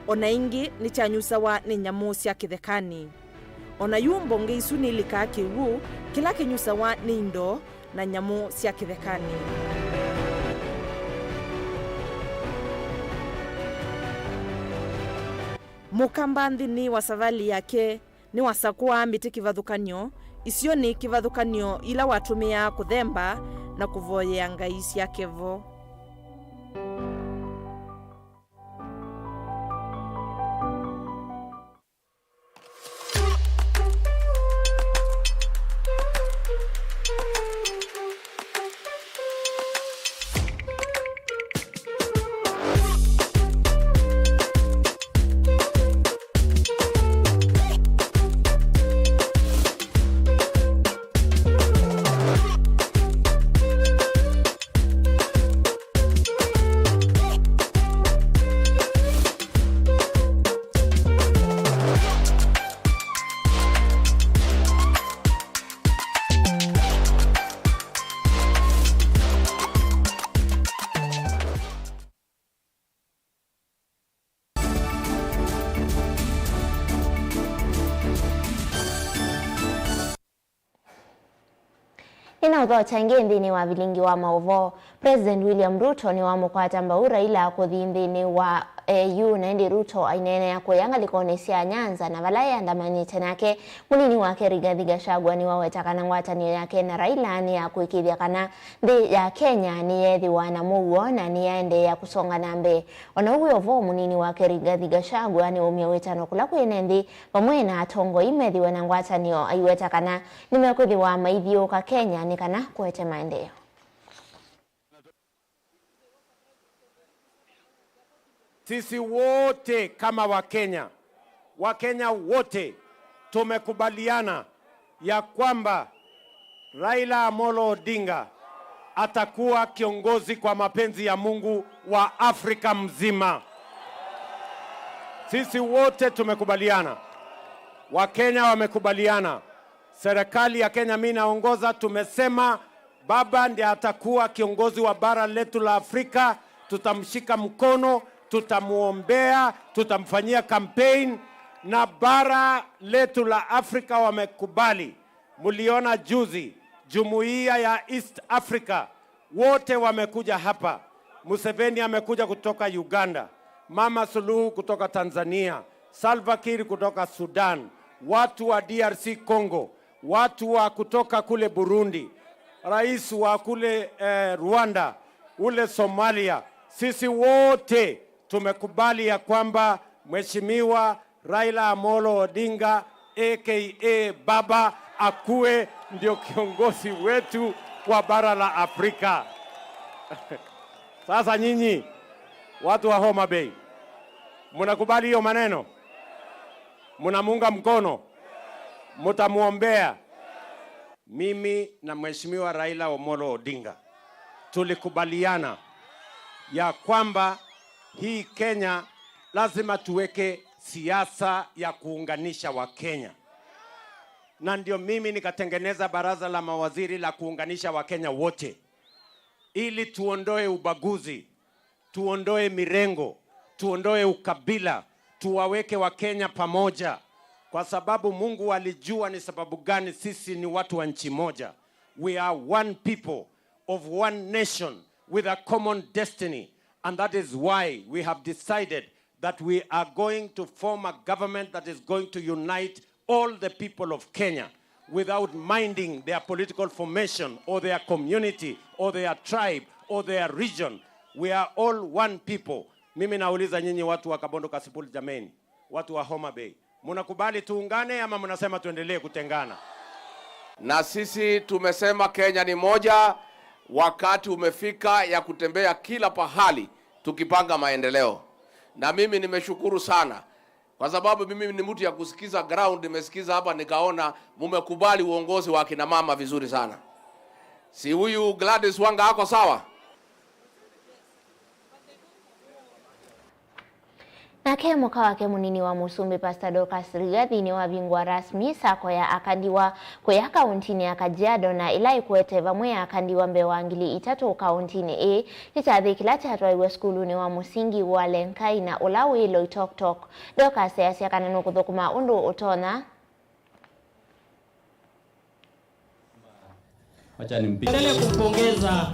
Ona ingi ni chanyusawa ni nyamu cia kithekani. Ona yu mbonge isu ni ilika kiwu kila kinyusawa ni indo na nyamu cia kithekani. Mukamba nthini wa savali yake ni wasakua miti kivathukanio isio ni kivathukanio ila watumia kuthemba na kuvoyea ngai cia kevo.
Ina uthocha ingi nthini wa vilingi wa mauvo. President William Ruto ni wamukwata mbau Raila kuthi nthini wa yu naindi Ruto ainene ya kuyanga likonesia Nyanza na valaye andamani tenake mulini wake Rigathi Gachagua ni waweta kana ngwatanio yake na Raila ni ya kuikithia kana ndi ya Kenya ni yethi wana muguo na ni yaende ya kusonga nambe. Ona uwe ovo munini wake Rigathi Gachagua ni umia wetano kula kwenendi pamwe na atongo imethi wana ngwatanio aiweta kana nimekuthi wa maithio ka Kenya ni kana kuete maendeleo.
Sisi wote kama Wakenya wote tumekubaliana ya kwamba Raila Amolo Odinga atakuwa kiongozi kwa mapenzi ya Mungu wa Afrika mzima. Sisi wote tumekubaliana. Wakenya wamekubaliana. Serikali ya Kenya mimi naongoza, tumesema baba ndiye atakuwa kiongozi wa bara letu la Afrika. Tutamshika mkono, tutamuombea, tutamfanyia campaign, na bara letu la Afrika wamekubali. Muliona juzi jumuiya ya East Africa wote wamekuja hapa. Museveni amekuja kutoka Uganda, Mama Suluhu kutoka Tanzania, Salva Kiir kutoka Sudan, watu wa DRC Congo, watu wa kutoka kule Burundi, rais wa kule Rwanda, ule Somalia. Sisi wote tumekubali ya kwamba Mheshimiwa Raila Amolo Odinga aka Baba akuwe ndio kiongozi wetu wa bara la Afrika. Sasa nyinyi watu wa Homa Bay, mnakubali hiyo maneno? Mnamuunga mkono? Mtamuombea? Mimi na Mheshimiwa Raila Amolo Odinga tulikubaliana ya kwamba hii Kenya lazima tuweke siasa ya kuunganisha Wakenya. Na ndio mimi nikatengeneza baraza la mawaziri la kuunganisha Wakenya wote, ili tuondoe ubaguzi, tuondoe mirengo, tuondoe ukabila, tuwaweke Wakenya pamoja, kwa sababu Mungu alijua ni sababu gani sisi ni watu wa nchi moja. We are one people of one nation with a common destiny, and that is why we have decided that we are going to form a government that is going to unite all the people of Kenya without minding their political formation or their community or their tribe or their region. We are all one people. Mimi nauliza nyinyi watu wa Kabondo Kasipul, jameni, watu wa Homa Bay, mnakubali tuungane ama mnasema tuendelee kutengana?
Na sisi tumesema Kenya ni moja. Wakati umefika ya kutembea kila pahali tukipanga maendeleo. Na mimi nimeshukuru sana kwa sababu mimi ni mtu ya kusikiza ground. Nimesikiza hapa nikaona mumekubali uongozi wa kina mama vizuri sana. Si huyu Gladys Wanga hako sawa?
Nake muka wake munini wa Musumbi Pastor Dorcas Rigathi ni wabingwa rasmi sako ya akandiwa kwa kauntini ya Kajiado na ilai kuete vamwe ya akandiwa Mbewa ngili itatu kauntini kitathi kilati hatwa iwe skulu ni wa musingi wa Lenkai na Ulawi Loitoktok. Dorcas ya siya kananu kuthukuma undu utona.
Wacha nimpige kumpongeza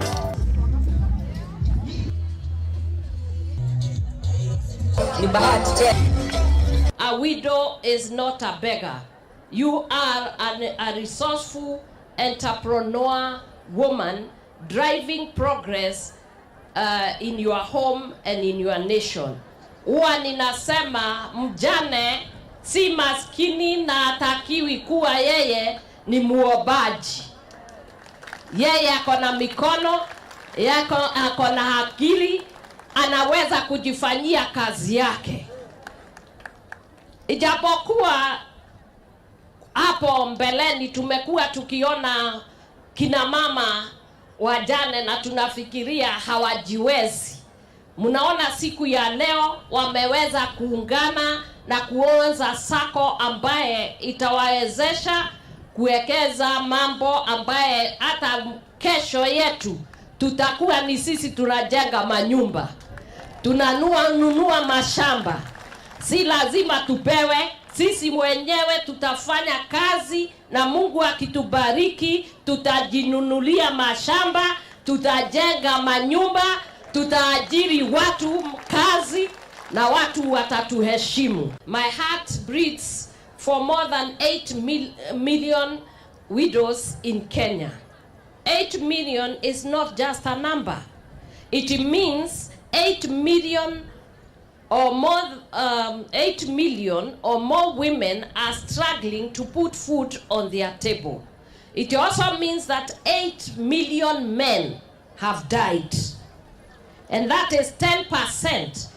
A widow is not a beggar. You are a resourceful entrepreneur woman driving progress in your home and in your nation. Huwa ninasema mjane si maskini na hatakiwi kuwa yeye ni muombaji. Yeye ako na mikono, ako na akili, anaweza kujifanyia kazi yake. Ijapokuwa hapo mbeleni tumekuwa tukiona kina mama wajane na tunafikiria hawajiwezi. Mnaona siku ya leo wameweza kuungana na kuanza sako ambaye itawawezesha kuwekeza mambo ambaye hata kesho yetu tutakuwa ni sisi tunajenga manyumba, tunanunua mashamba. Si lazima tupewe, sisi mwenyewe tutafanya kazi, na Mungu akitubariki tutajinunulia mashamba, tutajenga manyumba, tutaajiri watu kazi, na watu watatuheshimu. My heart bleeds for more than 8 million widows in Kenya. 8 million is not just a number. It means 8 million or more, 8 million or more women are struggling to put food on their table. It also means that 8 million men have died. And that is 10%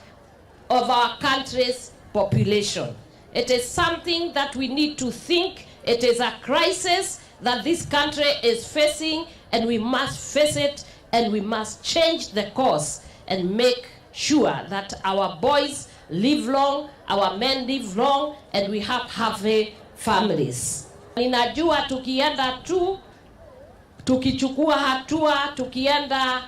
of our country's population. It is something that we need to think. It is a crisis that this country is facing, and we must face it, and we must change the course and make sure that our boys live long, our men live long, and we have happy families. Ninajua tukienda tu, tukichukua hatua, tukienda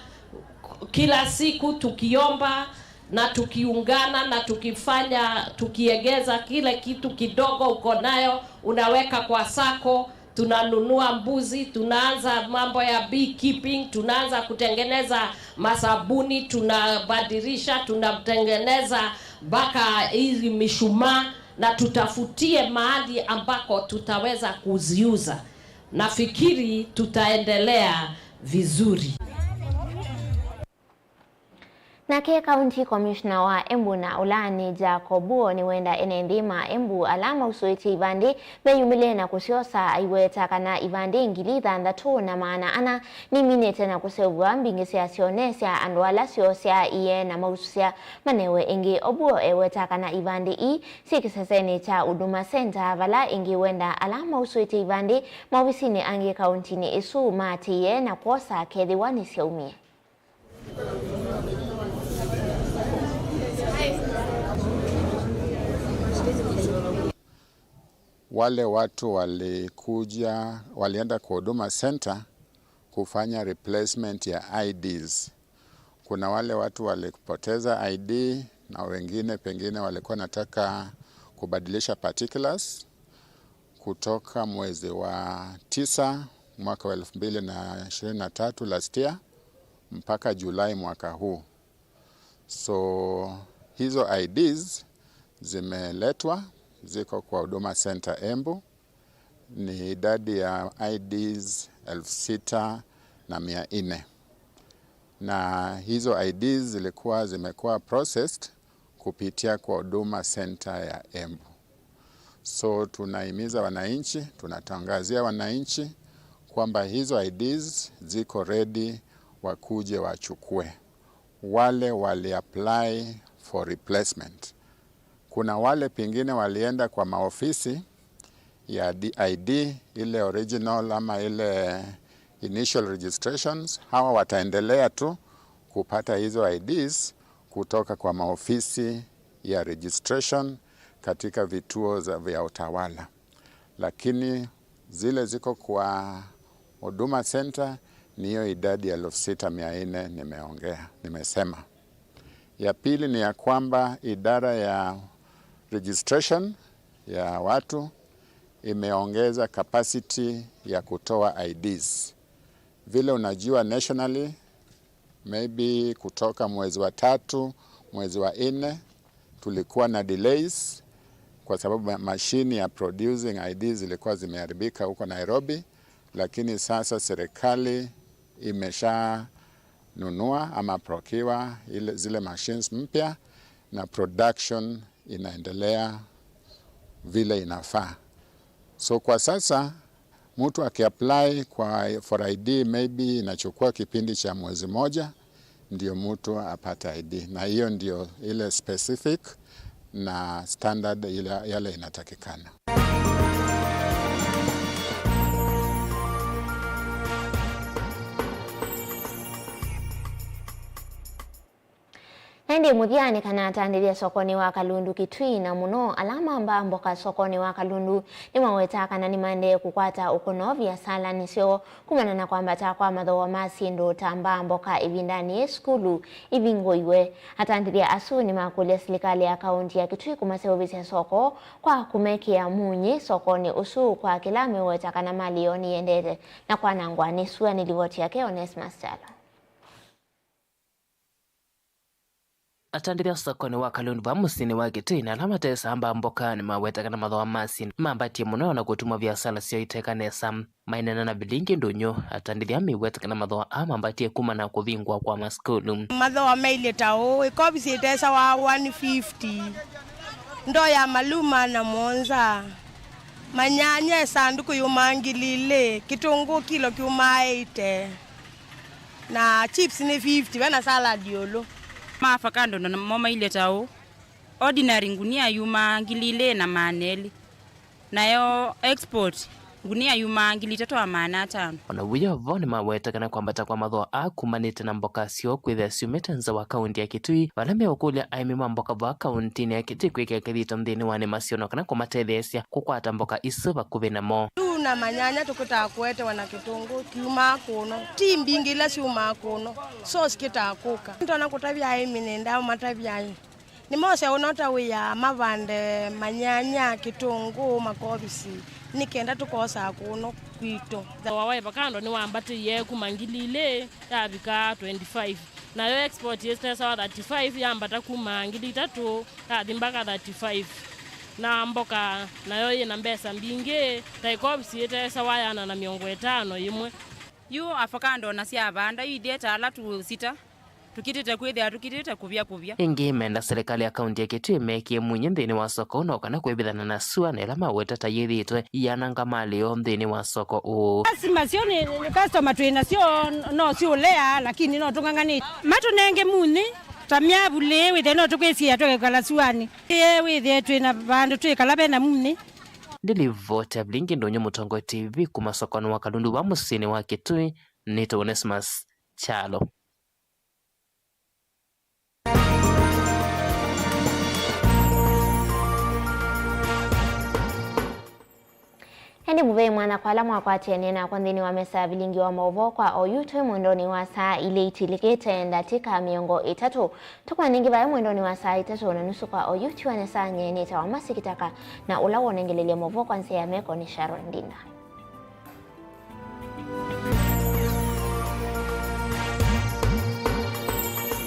kila siku tukiomba na tukiungana na tukifanya, tukiegeza kile kitu kidogo uko nayo, unaweka kwa sako, tunanunua mbuzi, tunaanza mambo ya beekeeping, tunaanza kutengeneza masabuni, tunabadilisha, tunatengeneza mpaka hizi mishumaa, na tutafutie mahali ambako tutaweza kuziuza. Nafikiri tutaendelea vizuri.
Nake County Commissioner wa Embu na Ulani Jacobo ni wenda enendima Embu alama usuiti Ivandi meyumile na kusiosa aiweta kana Ivandi ngilitha ndatu na maana ana ni minete na kusewa mbingisi ya sionesia andwala siosia iye na maususia manewe ingi obuo eweta kana Ivandi i sikiseseni cha Huduma Center vala ingi wenda alama usuiti Ivandi mawisini angi County ni isu matiye na kuosa kedhiwani siaumie.
Wale watu walienda kwa Huduma Center kufanya replacement ya IDs. Kuna wale watu walipoteza ID na wengine pengine walikuwa nataka kubadilisha particulars kutoka mwezi wa 9 mwaka wa 2023 last year mpaka Julai mwaka huu. So hizo IDs zimeletwa, ziko kwa Huduma Center Embu. Ni idadi ya IDs 6,400. Na hizo IDs zimekuwa processed kupitia kwa Huduma Center ya Embu. So tunahimiza wananchi, tunatangazia wananchi kwamba hizo IDs ziko ready, wakuje wachukue. Wale wali apply for replacement. Kuna wale pengine walienda kwa maofisi ya ID, ile original ama ile initial registrations. Hawa wataendelea tu kupata hizo IDs kutoka kwa maofisi ya registration katika vituo vya utawala. Lakini zile ziko kwa Huduma Center ni hiyo idadi ya 6,400 nimesema. Ya pili ni ya kwamba idara ya registration ya watu imeongeza capacity ya kutoa IDs. Vile unajua nationally, maybe kutoka mwezi wa 3, mwezi wa 4, tulikuwa na delays kwa sababu mashini ya producing IDs zilikuwa zimeharibika huko Nairobi, lakini sasa serikali imesha nunua ama procure zile machines mpya na production inaendelea vile inafaa. So kwa sasa mtu akiapply for ID maybe inachukua kipindi cha mwezi moja ndio mtu apata ID, na hiyo ndio ile specific na standard yale inatakikana.
Ndi muthiani kana atandiria sokoni wa Kalundu Kitui na muno alama mbamboka sokoni wa Kalundu ni maweta kana ni mande kukwata ukonovia sala nisio kumana na kwamba kwa mathoa masindo tamba mboka ibindani eskulu ibingoiwe. Atandiria asu ni makulia serikali ya kaunti ya Kitui kumasebobisa soko kwa kumekia munyi sokoni usu kwa kila meweta kana malioni endete na kwa nangwani suwa ni livoti yake Onesmus Chalo.
atandithia sokoni wa Kalundu ba musini wa Kitui na alama tesa amba mboka ni maweta kana mathoa masi mambatie muno na gutuma biasara cio itekanesa mainana na bilingi ndunyo atandithia miweta kana mathoa mambatie kuma na kuvingwa kwa maskulu
mathoa meile tao ikobisi tesa wa 150 ndo ya maluma na monza manyanya sanduku yumangilile kitungu kilo kiumaite na chips ni 50 bana salad yolo
mafakando na mama ile tao ordinary ngunia yumangilile na maneli nayo export ngunia yumangili 3
ona wiyo vone maweta kana kwambata kwa mathoa akumanite na mboka cio kwithia ciumite nza wa kaunti ya Kitui valame ukulia aimi mamboka va kaunti ya Kitui kwike kithito nthini wa ni maciono kana kumatethesia kukwata mboka isu vakuvi namo
na manyanya tukuta kwete wana kitungu kiuma kuno timbingila ciuma kuno so sikitakuka ntona kutavya aimi nenda matavya ni mose unota wiya mavande manyanya kitungu makobisi nikenda tukosa kuno kwito
wawaye bakando ni wambati ye kumangilile ya bika 25 na yo export yesne sawa 35 yambata kumangili 3 ya mpaka 35 na mboka na yo ina mbesa mbinge taikobisi yete sawa yana na miongo 5 yimwe
yu afakando na sia banda yideta ala tu 6 tukitete kwithia tukitete kuvya
ingi menda serikali ya kaunti ya Kitui mekie munye nthini wa soko no kana kwibithana na sua na ila maweta ta yithitwe yananga mali yo nthini wa soko u
asima sio ni customer twina sio no sio lea lakini no tungangani matu nenge muni tamya bule withe no tukwisia twekala suani withe twina bandu twikala bena muni
Ndilivota Blingi ndonyo Mutongo TV kuma sokoni wa Kalundu wa musini wa Kitui nito Onesmus Chalo.
Hendi mube mwana kwa alamu wakwati nena kwa ndini wa mesa bilingi wa maovo kwa oyutwe mwendoni wa saa ile itilikete ndatika miongo 3. Tukwa ningi bae mwendoni wa saa 3:30 kwa oyutwe wa nesa nye nita wa masikitaka na ulawo nengelele maovo kwa nse ya meko ni Sharon Dinda.